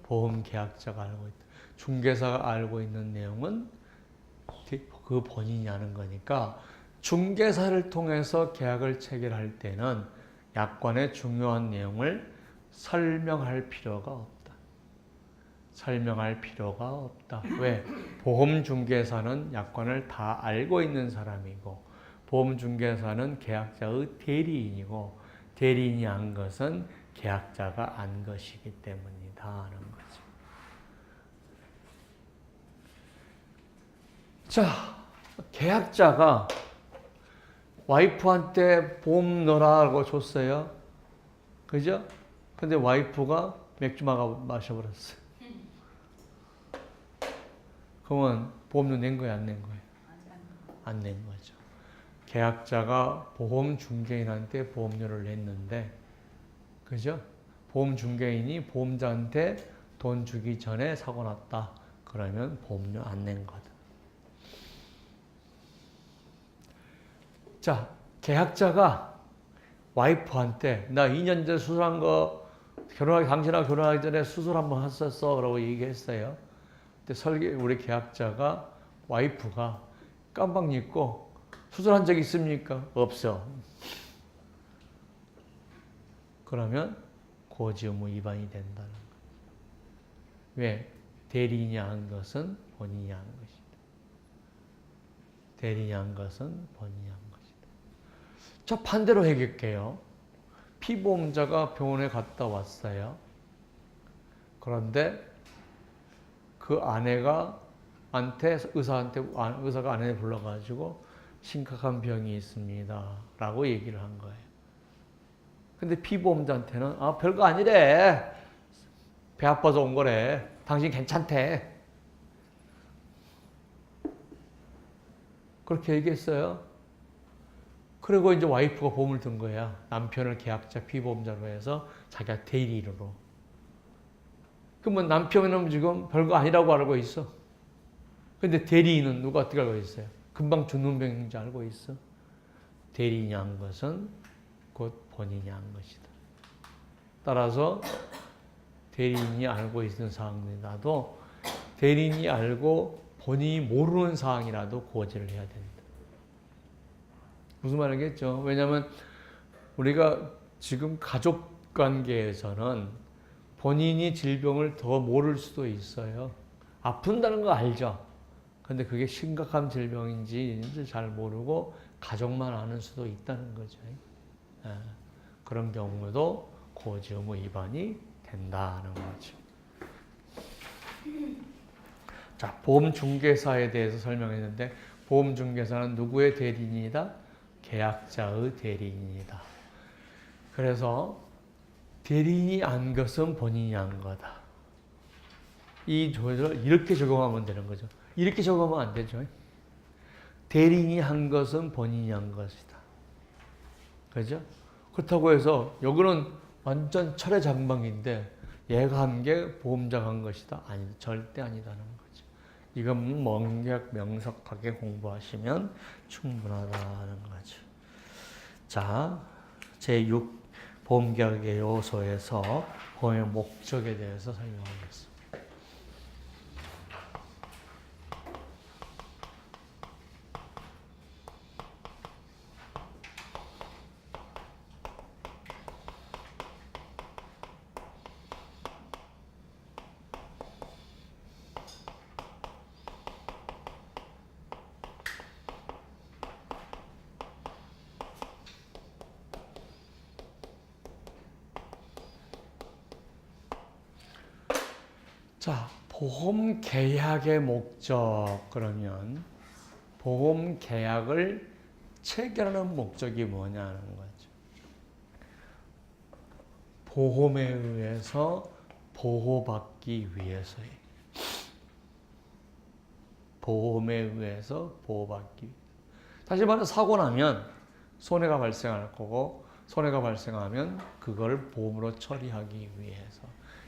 보험계약자가 알고 있다. 중개사가 알고 있는 내용은 그 본인이 아는 거니까 중개사를 통해서 계약을 체결할 때는 약관의 중요한 내용을 설명할 필요가 없다. 설명할 필요가 없다. 왜? 보험중개사는 약관을 다 알고 있는 사람이고 보험중개사는 계약자의 대리인이고 대리인이 안 것은 계약자가 안 것이기 때문이다 하는 거죠. 자, 계약자가 와이프한테 보험 넣으라고 줬어요. 그죠? 근데 와이프가 맥주 마셔버렸어요. 그러면 보험료 낸 거예요, 안 낸 거예요? 안 낸 거죠. 계약자가 보험 중개인한테 보험료를 냈는데, 그죠? 보험 중개인이 보험자한테 돈 주기 전에 사고 났다. 그러면 보험료 안 낸 거다. 자, 계약자가 와이프한테 나 2년 전에 수술한 거 당신하고 결혼하기 전에 수술 한번 했었어 라고 얘기했어요. 근데 우리 계약자가 와이프가 깜빡 잊고 수술한 적 있습니까? 없어. 그러면 고지 의무 위반이 된다는 거예요. 왜? 대리인이 한 것은 본인이 한 것이다. 대리인이 한 것은 본인이 한 것이다. 자, 반대로 해볼게요. 피보험자가 병원에 갔다 왔어요. 그런데 그 아내가 의사가 아내를 불러가지고 심각한 병이 있습니다. 라고 얘기를 한 거예요. 근데 피보험자한테는 별거 아니래. 배 아파서 온 거래. 당신 괜찮대. 그렇게 얘기했어요. 그리고 이제 와이프가 보험을 든 거야. 남편을 계약자 피보험자로 해서 자기가 대리인으로. 그러면 남편은 지금 별거 아니라고 알고 있어. 근데 대리인은 누가 어떻게 알고 있어요? 금방 죽는 병인지 알고 있어. 대리인이 한 것은 곧 본인이 한 것이다. 따라서 대리인이 알고 있는 사항이라도 대리인이 알고 본인이 모르는 사항이라도 고지를 해야 된다. 무슨 말이겠죠? 왜냐하면 우리가 지금 가족 관계에서는 본인이 질병을 더 모를 수도 있어요. 아픈다는 거 알죠? 근데 그게 심각한 질병인지 잘 모르고 가족만 아는 수도 있다는 거죠. 그런 경우도 고지 의무 위반이 된다는 거죠. 자, 보험중개사에 대해서 설명했는데 보험중개사는 누구의 대리인이다? 계약자의 대리인이다. 그래서 대리인이 안 것은 본인이 한 거다. 이 조를 이렇게 적용하면 되는 거죠. 이렇게 적용하면 안 되죠. 대리인이 한 것은 본인이 한 것이다. 그죠? 그렇다고 해서 여기는 완전 철회장방인데 얘가 한 게 보험자가 한 것이다. 아니, 절대 아니다는 거죠. 이건 명석하게 공부하시면 충분하다는 거죠. 자, 제6 보험계약의 요소에서 보험의 목적에 대해서 설명하겠습니다. 자, 보험 계약의 목적 그러면 보험 계약을 체결하는 목적이 뭐냐는 거죠. 보험에 의해서 보호받기 위해서예요. 보험에 의해서 보호받기 위해서. 다시 말해서 사고 나면 손해가 발생할 거고 손해가 발생하면 그걸 보험으로 처리하기 위해서.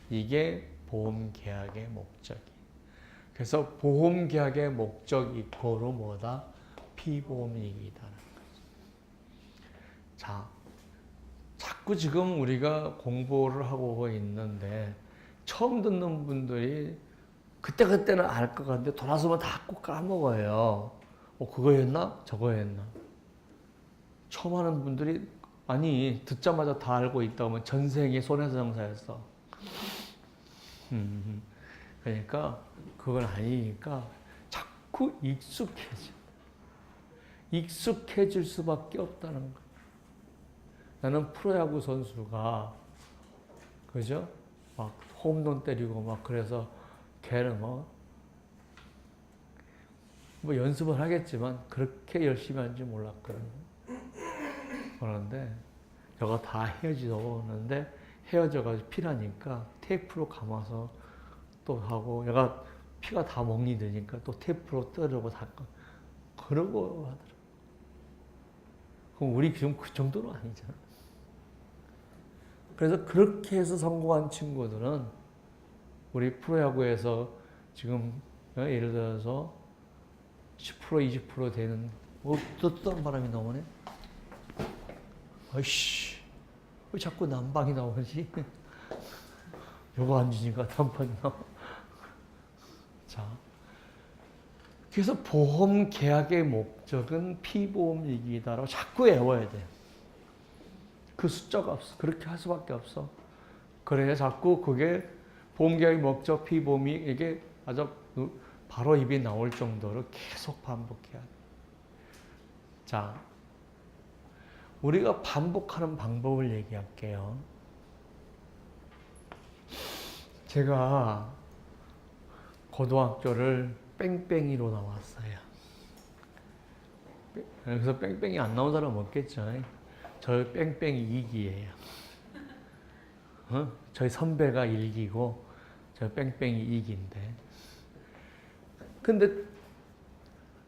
이게 보험계약의 목적이. 그래서 보험계약의 목적 이코로 뭐다? 피보험이익이다는 거죠. 자, 자꾸 지금 우리가 공부를 하고 있는데 처음 듣는 분들이 그때는 알 것 같은데 돌아서면 다 꼭 까먹어요. 그거였나? 저거였나? 처음 하는 분들이 아니 듣자마자 다 알고 있다 하면 전생에 손해성사였어. 그러니까 그건 아니니까 자꾸 익숙해질 수밖에 없다는 거야. 나는 프로야구 선수가 그죠? 막 홈런 때리고 막 그래서 걔는 뭐 연습을 하겠지만 그렇게 열심히 하는지 몰랐거든요. 그런데 저가 다 헤어지는데 헤어져가지고 피나니까 테이프로 감아서 또 하고 얘가 피가 다 멍이 드니까 또 테이프로 떨어고 다 그러고 하더라고. 그럼 우리 지금 그 정도는 아니잖아. 그래서 그렇게 해서 성공한 친구들은 우리 프로야구에서 지금 예를 들어서 10% 20% 되는 또 뜨던 바람이 나오네. 아이씨 왜 자꾸 난방이 나오지? 요거 안 주니까 난방이 나와. 자, 그래서 보험 계약의 목적은 피보험이기다라고 자꾸 외워야 돼. 그 숫자가 없어. 그렇게 할 수밖에 없어. 그래야 자꾸 그게 보험계약의 목적 피보험이 이게 아주 바로 입이 나올 정도로 계속 반복해야 돼. 자, 우리가 반복하는 방법을 얘기할게요. 제가 고등학교를 뺑뺑이로 나왔어요. 그래서 뺑뺑이 안 나온 사람 없겠죠. 저 뺑뺑이 2기예요. 저희 선배가 1기고 저 뺑뺑이 2기인데. 근데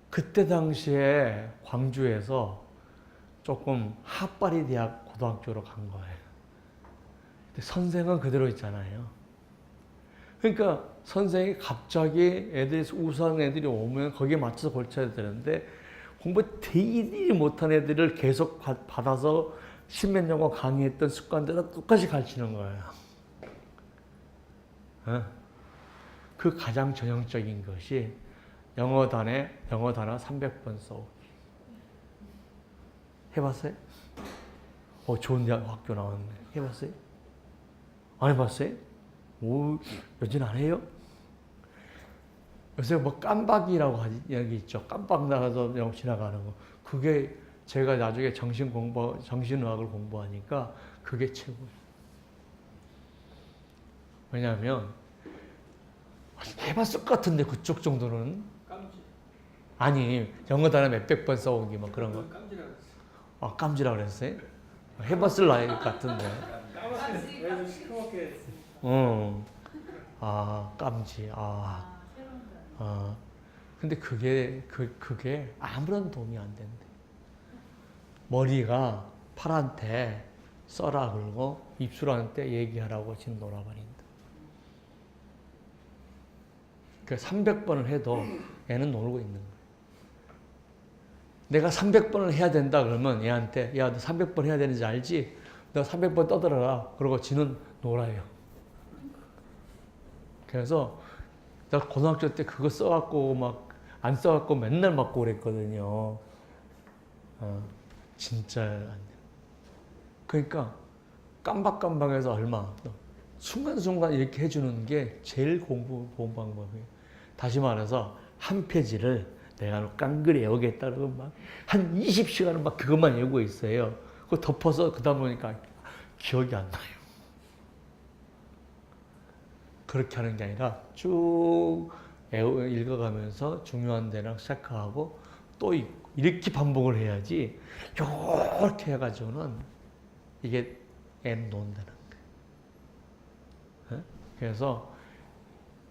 그때 당시에 광주에서 조금 핫바리 대학 고등학교로 간 거예요. 근데 선생은 그대로 있잖아요. 그러니까 선생이 갑자기 우수한 애들이 오면 거기에 맞춰서 골쳐야 되는데 공부 되게 못한 애들을 계속 받아서 십몇 년간 강의했던 습관대로 똑같이 가르치는 거예요. 그 가장 전형적인 것이 영어 단어 300번 써오기. 해봤어요? 좋은 학교 나왔네. 해봤어요? 안 해봤어요? 요즘 안 해요? 요새 뭐 깜박이라고 여기 있죠. 깜박 나가서 영어 지나가는 거. 그게 제가 나중에 정신의학을 공부하니까 그게 최고예요. 왜냐하면 해봤을 것 같은데 그쪽 정도는 깜지. 아니 영어 단어 몇백 번 써오기 막 그런 거. 깜지라고 했어. 깜지라고 그랬어요? 해봤을 나이 같은데. 깜지. 근데 그게 아무런 도움이 안 된대. 머리가 팔한테 써라 그러고 입술한테 얘기하라고 지금 놀아버린다. 그 300번을 해도 얘는 놀고 있는 거야. 내가 300번을 해야 된다 그러면 얘한테 야, 너 300번 해야 되는지 알지? 너 300번 떠들어라. 그러고 지는 놀아요. 그래서 나 고등학교 때 그거 써갖고 막 안 써갖고 맨날 맞고 그랬거든요. 진짜 안 돼. 그러니까 깜박깜박해서 얼마 순간순간 이렇게 해주는 게 제일 공부 방법이에요. 다시 말해서 한 페이지를 내가 깡그리 외우겠다 그러면 막 한 20시간은 막 그것만 외우고 있어요. 그거 덮어서 그러다 보니까 기억이 안 나요. 그렇게 하는 게 아니라 쭉 읽어가면서 중요한 데랑 체크하고 또 이렇게 반복을 해야지 이렇게 해가지고는 이게 애는 논다는 거예요. 그래서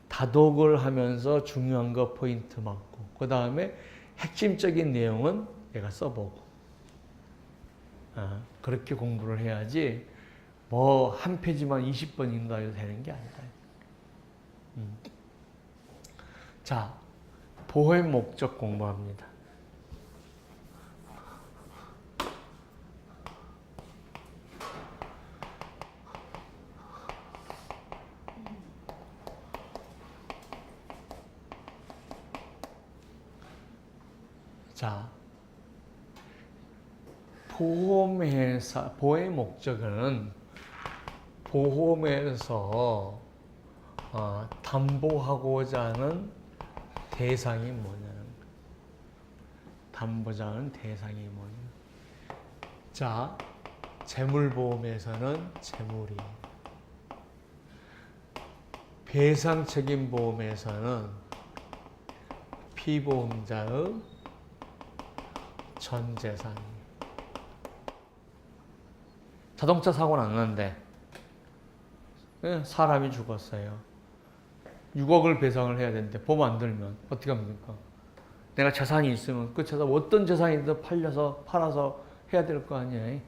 다독을 하면서 중요한 거 포인트 맞고 그 다음에 핵심적인 내용은 내가 써보고 그렇게 공부를 해야지 뭐 한 페이지만 20번 읽는다 해도 되는 게 아니다. 자, 보험 목적 공부합니다. 자, 보험회사, 보호의 목적은 보험에서 담보하고자 하는 대상이 뭐냐는 거예요. 담보자 하는 대상이 뭐냐. 자, 재물보험에서는 재물이, 배상책임보험에서는 피보험자의 전 재산이. 자동차 사고 났는데 사람이 죽었어요. 6억을 배상을 해야 되는데 보험 안 들면 어떻게 합니까? 내가 재산이 있으면 그 재산 어떤 재산이든 팔아서 해야 될 거 아니에요.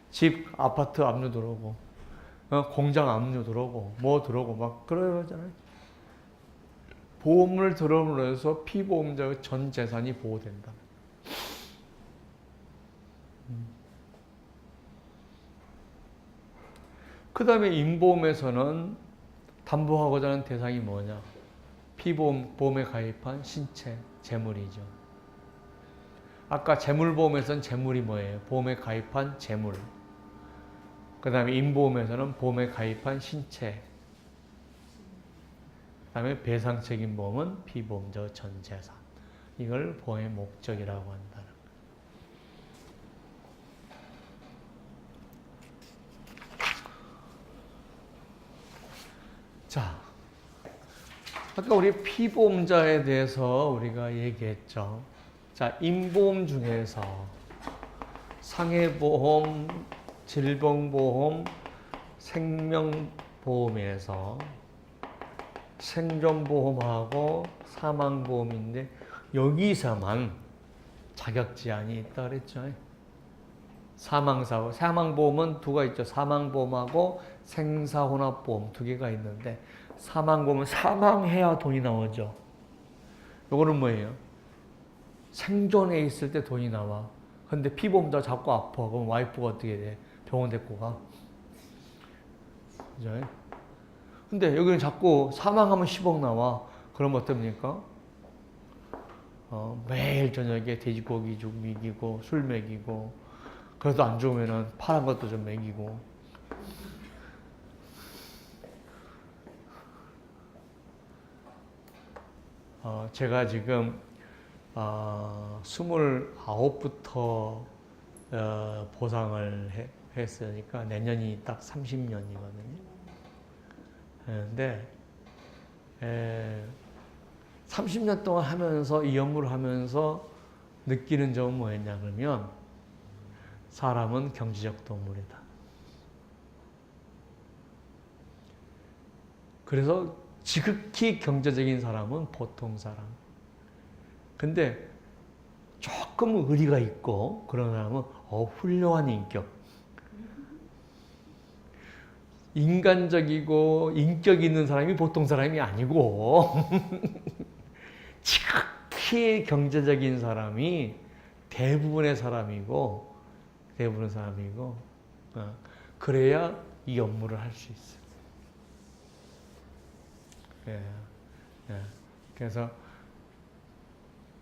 집, 아파트 압류 들어오고 공장 압류 들어오고 뭐 들어오고 막 그러잖아요. 보험을 들어옴으로 해서 피보험자의 전 재산이 보호된다. 그 다음에 임보험에서는 담보하고자 하는 대상이 뭐냐? 피보험에 가입한 신체, 재물이죠. 아까 재물보험에서는 재물이 뭐예요? 보험에 가입한 재물. 그 다음에 임보험에서는 보험에 가입한 신체. 그 다음에 배상책임보험은 피보험자 전 재산. 이걸 보험의 목적이라고 한다는 거예요. 자, 아까 우리 피보험자에 대해서 우리가 얘기했죠. 자, 임보험 중에서 상해보험, 질병보험, 생명보험에서 생존보험하고 사망보험인데 여기서만 자격제한이 있다 그랬죠. 사망사고, 사망보험은 두 가지 있죠. 사망보험하고 생사혼합보험 두 개가 있는데 사망보험은 사망해야 돈이 나오죠. 요거는 뭐예요? 생존에 있을 때 돈이 나와. 근데 피보험자 자꾸 아파. 그럼 와이프가 어떻게 돼? 병원 데리고 가. 그죠? 근데 여기는 자꾸 사망하면 10억 나와. 그럼 어떻습니까? 매일 저녁에 돼지고기 좀 먹이고 술 먹이고 그래도 안 좋으면은 파란 것도 좀 먹이고. 제가 지금 29부터 보상을 했으니까 내년이 딱 30년이거든요. 그런데 30년 동안 하면서 이 업무를 하면서 느끼는 점은 뭐였냐 그러면 사람은 경지적 동물이다. 그래서 지극히 경제적인 사람은 보통 사람. 근데 조금 의리가 있고 그런 사람은 훌륭한 인격. 인간적이고 인격 있는 사람이 보통 사람이 아니고 지극히 경제적인 사람이 대부분의 사람이고 그래야 이 업무를 할 수 있어요. 그래서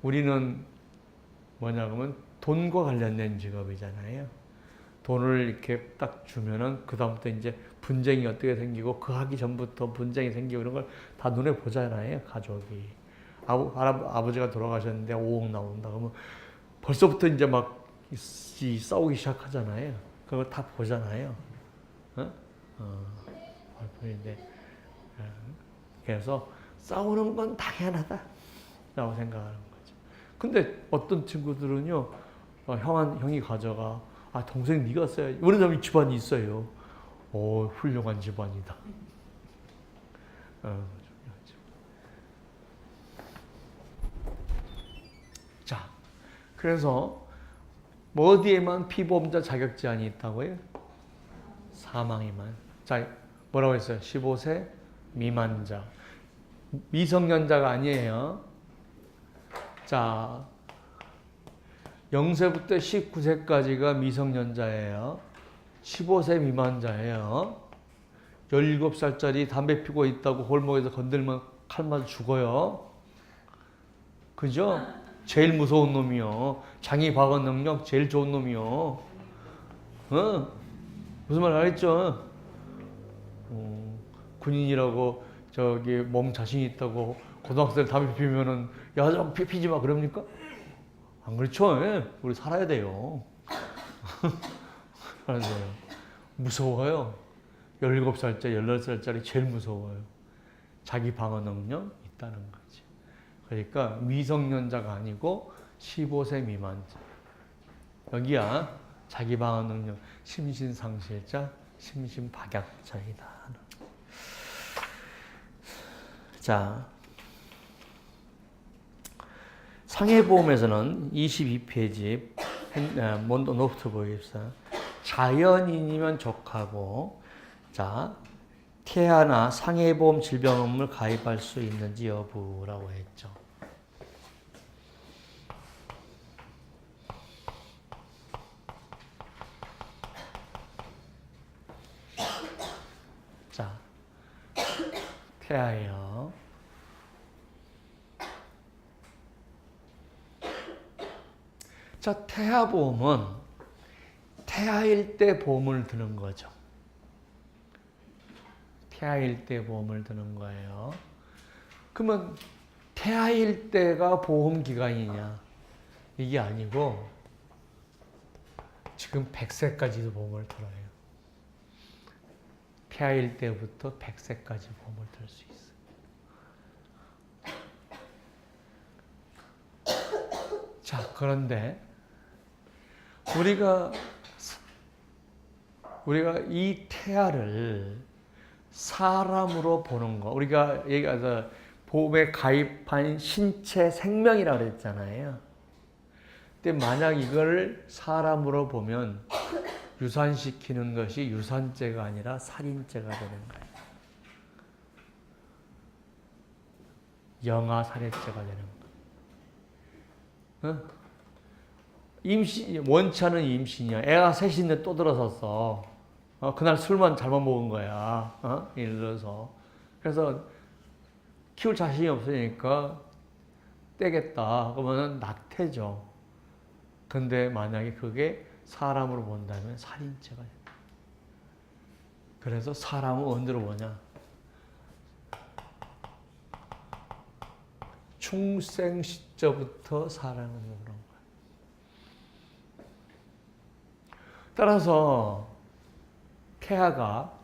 우리는 뭐냐 그러면 돈과 관련된 직업이잖아요. 돈을 이렇게 딱 주면은 그다음부터 이제 분쟁이 어떻게 생기고 그 하기 전부터 분쟁이 생기고 이런 걸 다 눈에 보잖아요. 가족이. 아버지가 돌아가셨는데 5억 나온다 그러면 벌써부터 이제 막 싸우기 시작하잖아요. 그걸 다 보잖아요. 그래서 싸우는 건 당연하다라고 생각하는 거죠. 근데 어떤 친구들은요, 형이 가져가, 동생 네가 써야지. 이런 사람이 집안이 있어요. 훌륭한 집안이다. 자, 그래서 뭐 어디에만 피보험자 자격 제한이 있다고요? 사망에만. 자, 뭐라고 했어요? 15세 미만자. 미성년자가 아니에요. 자, 0세부터 19세까지가 미성년자예요. 15세 미만자예요. 17살짜리 담배 피고 있다고 골목에서 건들면 칼 맞아 죽어요. 그죠? 제일 무서운 놈이요. 장기 방어 능력 제일 좋은 놈이요. 무슨 말 알겠죠? 군인이라고 저기 몸 자신 있다고 고등학생 담배 피우면은 야, 좀 피지 마 그럽니까? 안 그렇죠? 예. 우리 살아야 돼요. 살아야 돼요. 무서워요. 17살짜리, 18살짜리 제일 무서워요. 자기 방어 능력 있다는 거지. 그러니까 미성년자가 아니고 15세 미만자. 여기야 자기 방어 능력 심신상실자, 심신박약자이다. 자, 상해보험에서는 22페이지 먼저 노트북입니다. 자연인이면 족하고, 자, 태아나 상해보험 질병음을 가입할 수 있는지 여부라고 했죠. 자, 태아예요. 자, 태아보험은 태아일 때 보험을 드는 거죠. 태아일 때 보험을 드는 거예요. 그러면 태아일 때가 보험 기간이냐? 이게 아니고 지금 100세까지도 보험을 들어요. 태아일 때부터 100세까지 보험을 들 수 있어요. 자, 그런데 우리가 이 태아를 사람으로 보는 거, 우리가 얘기해서 보험에 가입한 신체 생명이라고 그랬잖아요. 근데 만약 이걸 사람으로 보면 유산시키는 것이 유산죄가 아니라 살인죄가 되는 거예요. 영아살해죄가 되는 거예요. 임신, 원치 않은 임신이야. 애가 셋인데 또 들어섰어. 그날 술만 잘못 먹은 거야. 예를 들어서. 그래서 키울 자신이 없으니까 떼겠다. 그러면 낙태죠. 근데 만약에 그게 사람으로 본다면 살인죄가 됩니다. 그래서 사람은 언제로 보냐? 충생 시절부터 사람을 보는 거예요. 따라서 태아가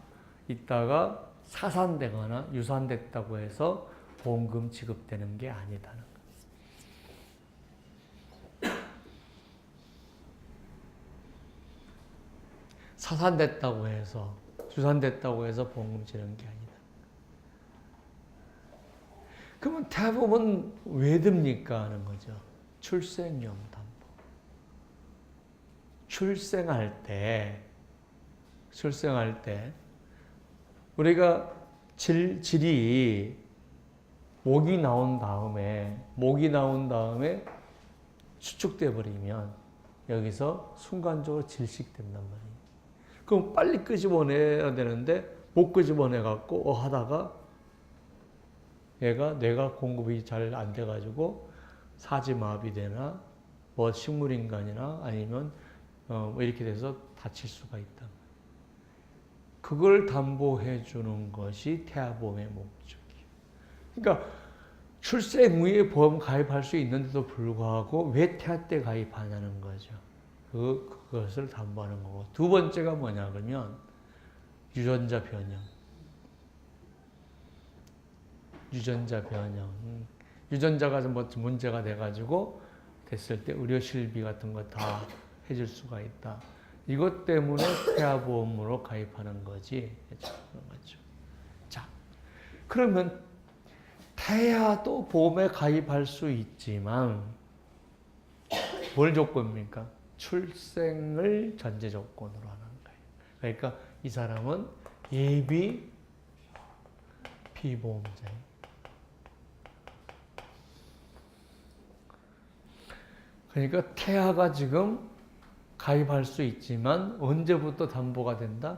있다가 사산되거나 유산됐다고 해서 보험금 지급되는 게 아니다는 거예요. 사산됐다고 해서, 유산됐다고 해서 보험금 지는 게 아니다. 그러면 태아보험은 왜 듭니까? 하는 거죠. 출생위험 담보. 출생할 때 우리가 질이 목이 나온 다음에 수축돼 버리면 여기서 순간적으로 질식된단 말이에요. 그럼 빨리 끄집어내야 되는데 못 끄집어내 갖고 하다가 얘가 뇌가 공급이 잘 안 돼 가지고 사지마비되나 뭐 식물인간이나 아니면 이렇게 돼서 다칠 수가 있다. 그걸 담보해 주는 것이 태아보험의 목적이에요. 그러니까 출생 후에 보험 가입할 수 있는데도 불구하고 왜 태아 때 가입하냐는 거죠. 그것을 담보하는 거고. 두 번째가 뭐냐 그러면 유전자 변형. 유전자가 뭐 문제가 돼가지고 됐을 때 의료실비 같은 거 다 해줄 수가 있다. 이것 때문에 태아보험으로 가입하는 거지. 그렇죠. 자, 그러면 태아도 보험에 가입할 수 있지만 뭘 조건입니까? 출생을 전제 조건으로 하는 거예요. 그러니까 이 사람은 예비 피보험자예요. 그러니까 태아가 지금 가입할 수 있지만 언제부터 담보가 된다?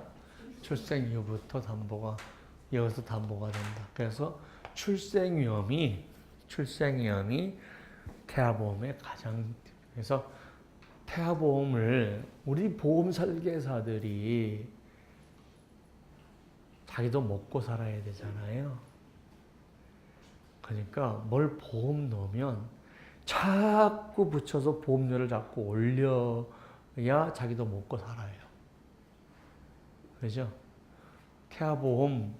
출생 이후부터 이어서 담보가 된다. 그래서 출생 위험이 태아보험의 가장 그래서 태아보험을 우리 보험 설계사들이 자기도 먹고 살아야 되잖아요. 그러니까 뭘 보험 넣으면 자꾸 붙여서 보험료를 자꾸 올려야 자기도 먹고 살아요. 그죠? 태아보험을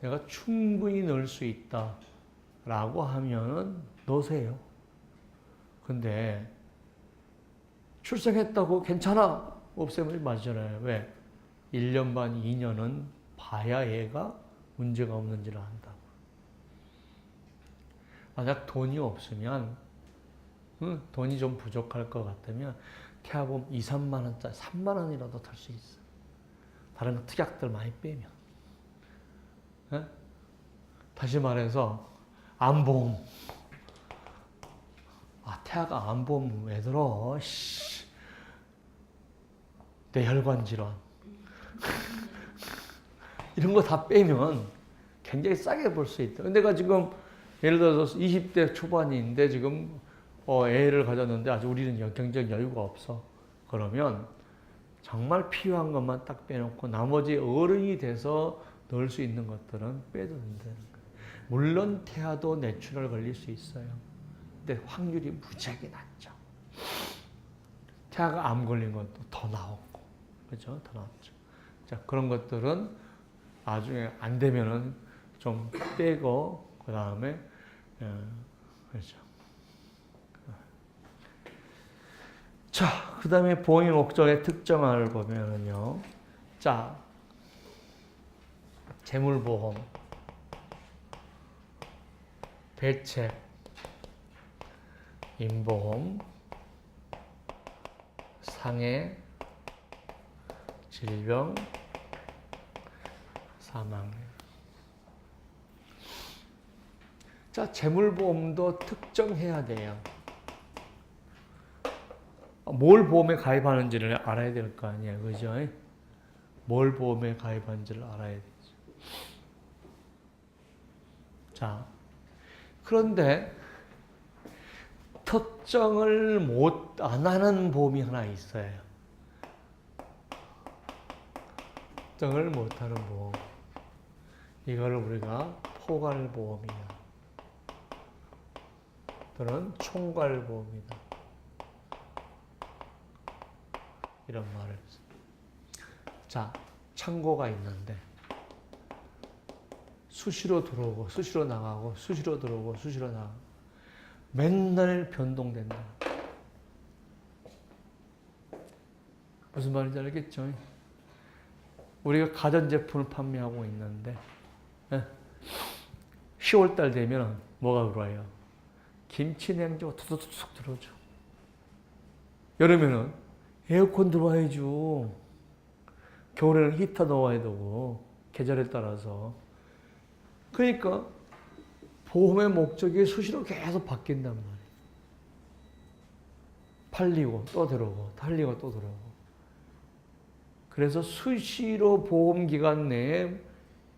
내가 충분히 넣을 수 있다라고 하면은 넣으세요. 근데 출생했다고 괜찮아 없애면 맞잖아요. 왜? 1년 반, 2년은 봐야 얘가 문제가 없는지를 안다고. 만약 돈이 없으면 돈이 좀 부족할 것 같으면 태아보험 2, 3만 원짜리 3만 원이라도 탈 수 있어. 다른 특약들 많이 빼면. 네? 다시 말해서 암보험. 태아가 암보험 왜 들어? 뇌혈관 질환. 이런 거 다 빼면 굉장히 싸게 볼 수 있다. 근데 내가 지금 예를 들어서 20대 초반인데 지금 애를 가졌는데 아직 우리는 경제적 여유가 없어. 그러면 정말 필요한 것만 딱 빼놓고 나머지 어른이 돼서 넣을 수 있는 것들은 빼도 된다는 거예요. 물론 태아도 뇌출혈 걸릴 수 있어요. 근데 확률이 무지하게 낮죠. 태아가 암 걸린 것도 더 나오고, 그죠? 더 나왔죠. 자, 그런 것들은 나중에 안 되면은 좀 빼고, 그 다음에, 그렇죠. 자, 그 다음에 보험의 목적의 특정을 보면은요. 자, 재물보험, 대책, 임보험, 상해, 질병, 사망. 자, 재물보험도 특정해야 돼요. 뭘 보험에 가입하는지를 알아야 될 거 아니에요. 그죠? 뭘 보험에 가입하는지를 알아야 되죠. 자, 그런데 특정을 안 하는 보험이 하나 있어요. 특정을 못 하는 보험. 이걸 우리가 포괄보험이야. 또는 총괄보험이다. 이런 말을 했어요. 자, 창고가 있는데 수시로 들어오고 수시로 나가고 수시로 들어오고 수시로 나가고 맨날 변동된다. 무슨 말인지 알겠죠? 우리가 가전제품을 판매하고 있는데 10월달 되면 뭐가 들어와요? 김치 냉장고 툭툭툭 들어오죠. 여름에는 에어컨 들어와야죠. 겨울에는 히터 넣어야 되고 계절에 따라서. 그러니까 보험의 목적이 수시로 계속 바뀐단 말이에요. 팔리고 또 들어오고 팔리고 또 들어오고. 그래서 수시로 보험 기간 내에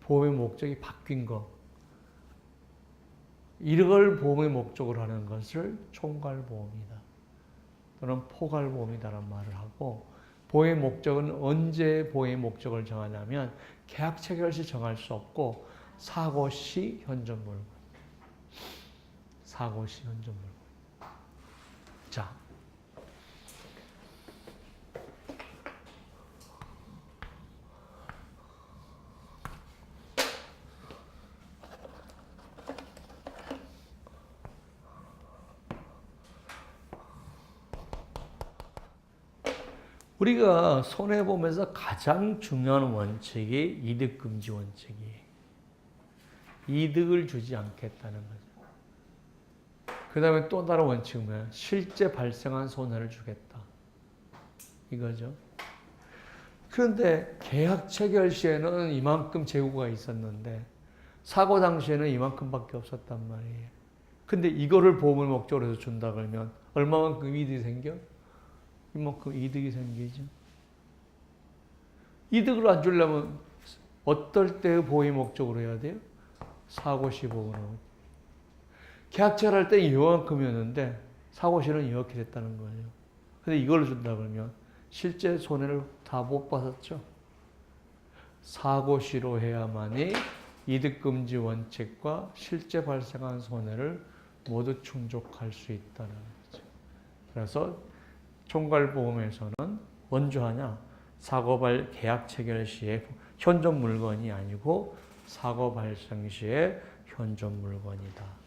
보험의 목적이 바뀐 거. 이걸 보험의 목적으로 하는 것을 총괄보험이다. 또는 포괄보험이다라는 말을 하고, 보험의 목적은 언제 보험의 목적을 정하냐면 계약 체결 시 정할 수 없고 사고 시 현존 물건. 사고 시 현존 물건. 자, 우리가 손해보험에서 가장 중요한 원칙이 이득금지 원칙이에요. 이득을 주지 않겠다는 거죠. 그 다음에 또 다른 원칙은 뭐예요? 실제 발생한 손해를 주겠다. 이거죠. 그런데 계약 체결 시에는 이만큼 재고가 있었는데 사고 당시에는 이만큼밖에 없었단 말이에요. 근데 이거를 보험을 목적으로 해서 준다 그러면 얼마만큼 이득이 생겨? 이만큼 이득이 생기죠. 이득을 안 주려면 어떨 때 보험 목적으로 해야 돼요? 사고 시 보험으로. 계약체를 할 때 이만큼이었는데 사고시는 이렇게 됐다는 거예요. 근데 이걸 준다 그러면 실제 손해를 다 못 받았죠. 사고시로 해야만이 이득금지 원칙과 실제 발생한 손해를 모두 충족할 수 있다는 거죠. 그래서 총괄보험에서는 원주하냐 사고 계약 체결 시에 현존 물건이 아니고 사고 발생 시에 현존 물건이다.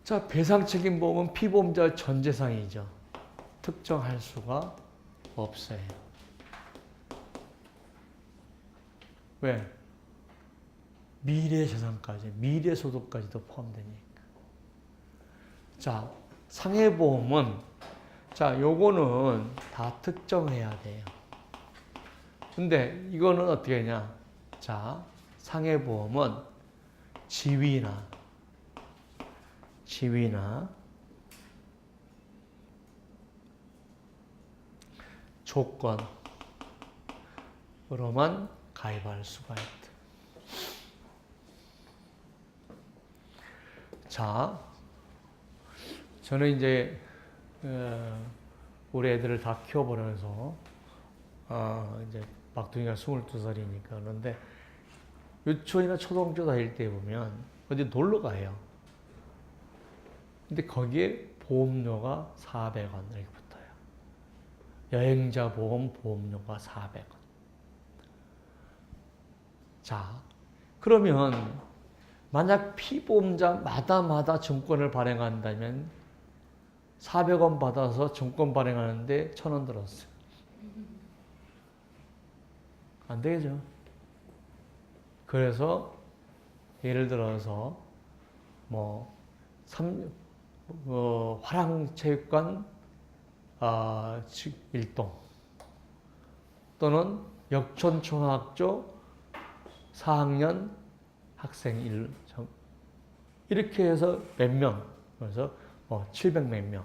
자, 배상책임보험은 피보험자 전 재산이죠. 특정할 수가 없어요. 왜? 미래 재산까지, 미래 소득까지도 포함되니까. 자, 상해보험은, 자, 요거는 다 특정해야 돼요. 근데 이거는 어떻게 하냐? 자, 상해보험은 지위나 조건으로만 가입할 수가 있다. 자, 저는 이제 우리 애들을 다 키워보면서 이제 막둥이가 22살이니까 그런데 유치원이나 초등학교 다닐 때 보면 어디 놀러 가요. 근데 거기에 보험료가 400원 이렇게 붙어요. 여행자 보험 보험료가 400원. 자, 그러면 만약 피보험자마다 증권을 발행한다면 400원 받아서 증권 발행하는데 1,000원 들었어요. 안 되겠죠. 그래서 예를 들어서 화랑체육관 일동 또는 역촌초등학교 4학년 학생 이렇게 해서 몇 명, 그래서 700 몇 명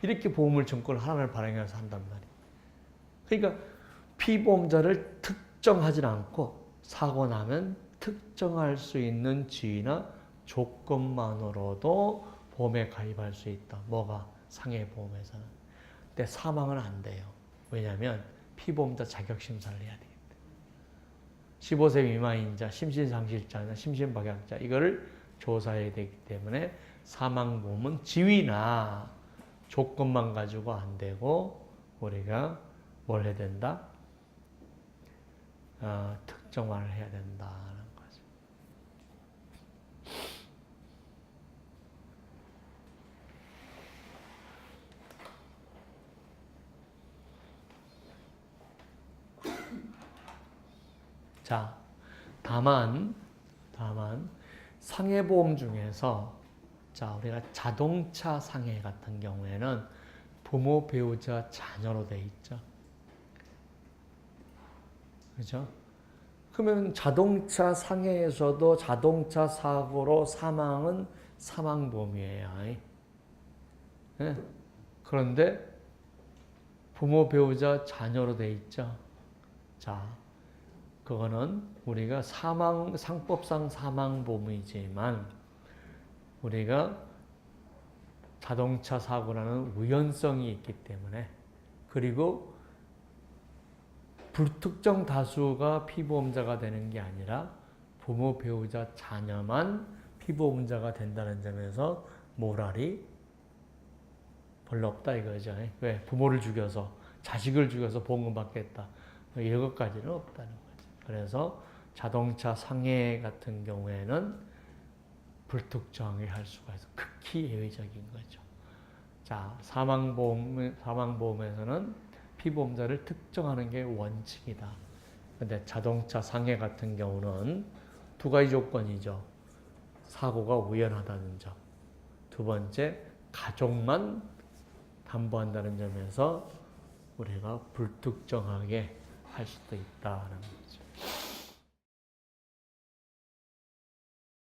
이렇게 보험을 증권을 하나를 발행해서 한단 말이에요. 그러니까 피보험자를 특정하지 않고 사고 나면 특정할 수 있는 지위나 조건만으로도 보험에 가입할 수 있다. 뭐가? 상해보험에서는. 근데 사망은 안 돼요. 왜냐하면 피보험자 자격심사를 해야 되기 때문에. 15세 미만인자, 심신상실자나 심신박약자 이거를 조사해야 되기 때문에 사망보험은 지위나 조건만 가지고 안 되고 우리가 뭘 해야 된다? 특정화를 해야 된다는 거죠. 자, 다만 상해보험 중에서 자, 우리가 자동차 상해 같은 경우에는 부모, 배우자, 자녀로 돼 있죠. 그죠? 그러면 자동차 상해에서도 자동차 사고로 사망은 사망보험이에요. 네? 그런데 부모, 배우자, 자녀로 돼 있죠. 자, 그거는 우리가 상법상 사망보험이지만 우리가 자동차 사고라는 우연성이 있기 때문에 그리고 불특정 다수가 피보험자가 되는 게 아니라 부모, 배우자, 자녀만 피보험자가 된다는 점에서 모랄이 별로 없다 이거죠. 왜? 부모를 죽여서 자식을 죽여서 보험금 받겠다. 이런 것까지는 없다는 거죠. 그래서 자동차 상해 같은 경우에는 불특정하게 할 수가 있어. 극히 예외적인 거죠. 자, 사망보험에서는 피보험자를 특정하는 게 원칙이다. 근데 자동차 상해 같은 경우는 두 가지 조건이죠. 사고가 우연하다는 점. 두 번째, 가족만 담보한다는 점에서 우리가 불특정하게 할 수도 있다는 거죠.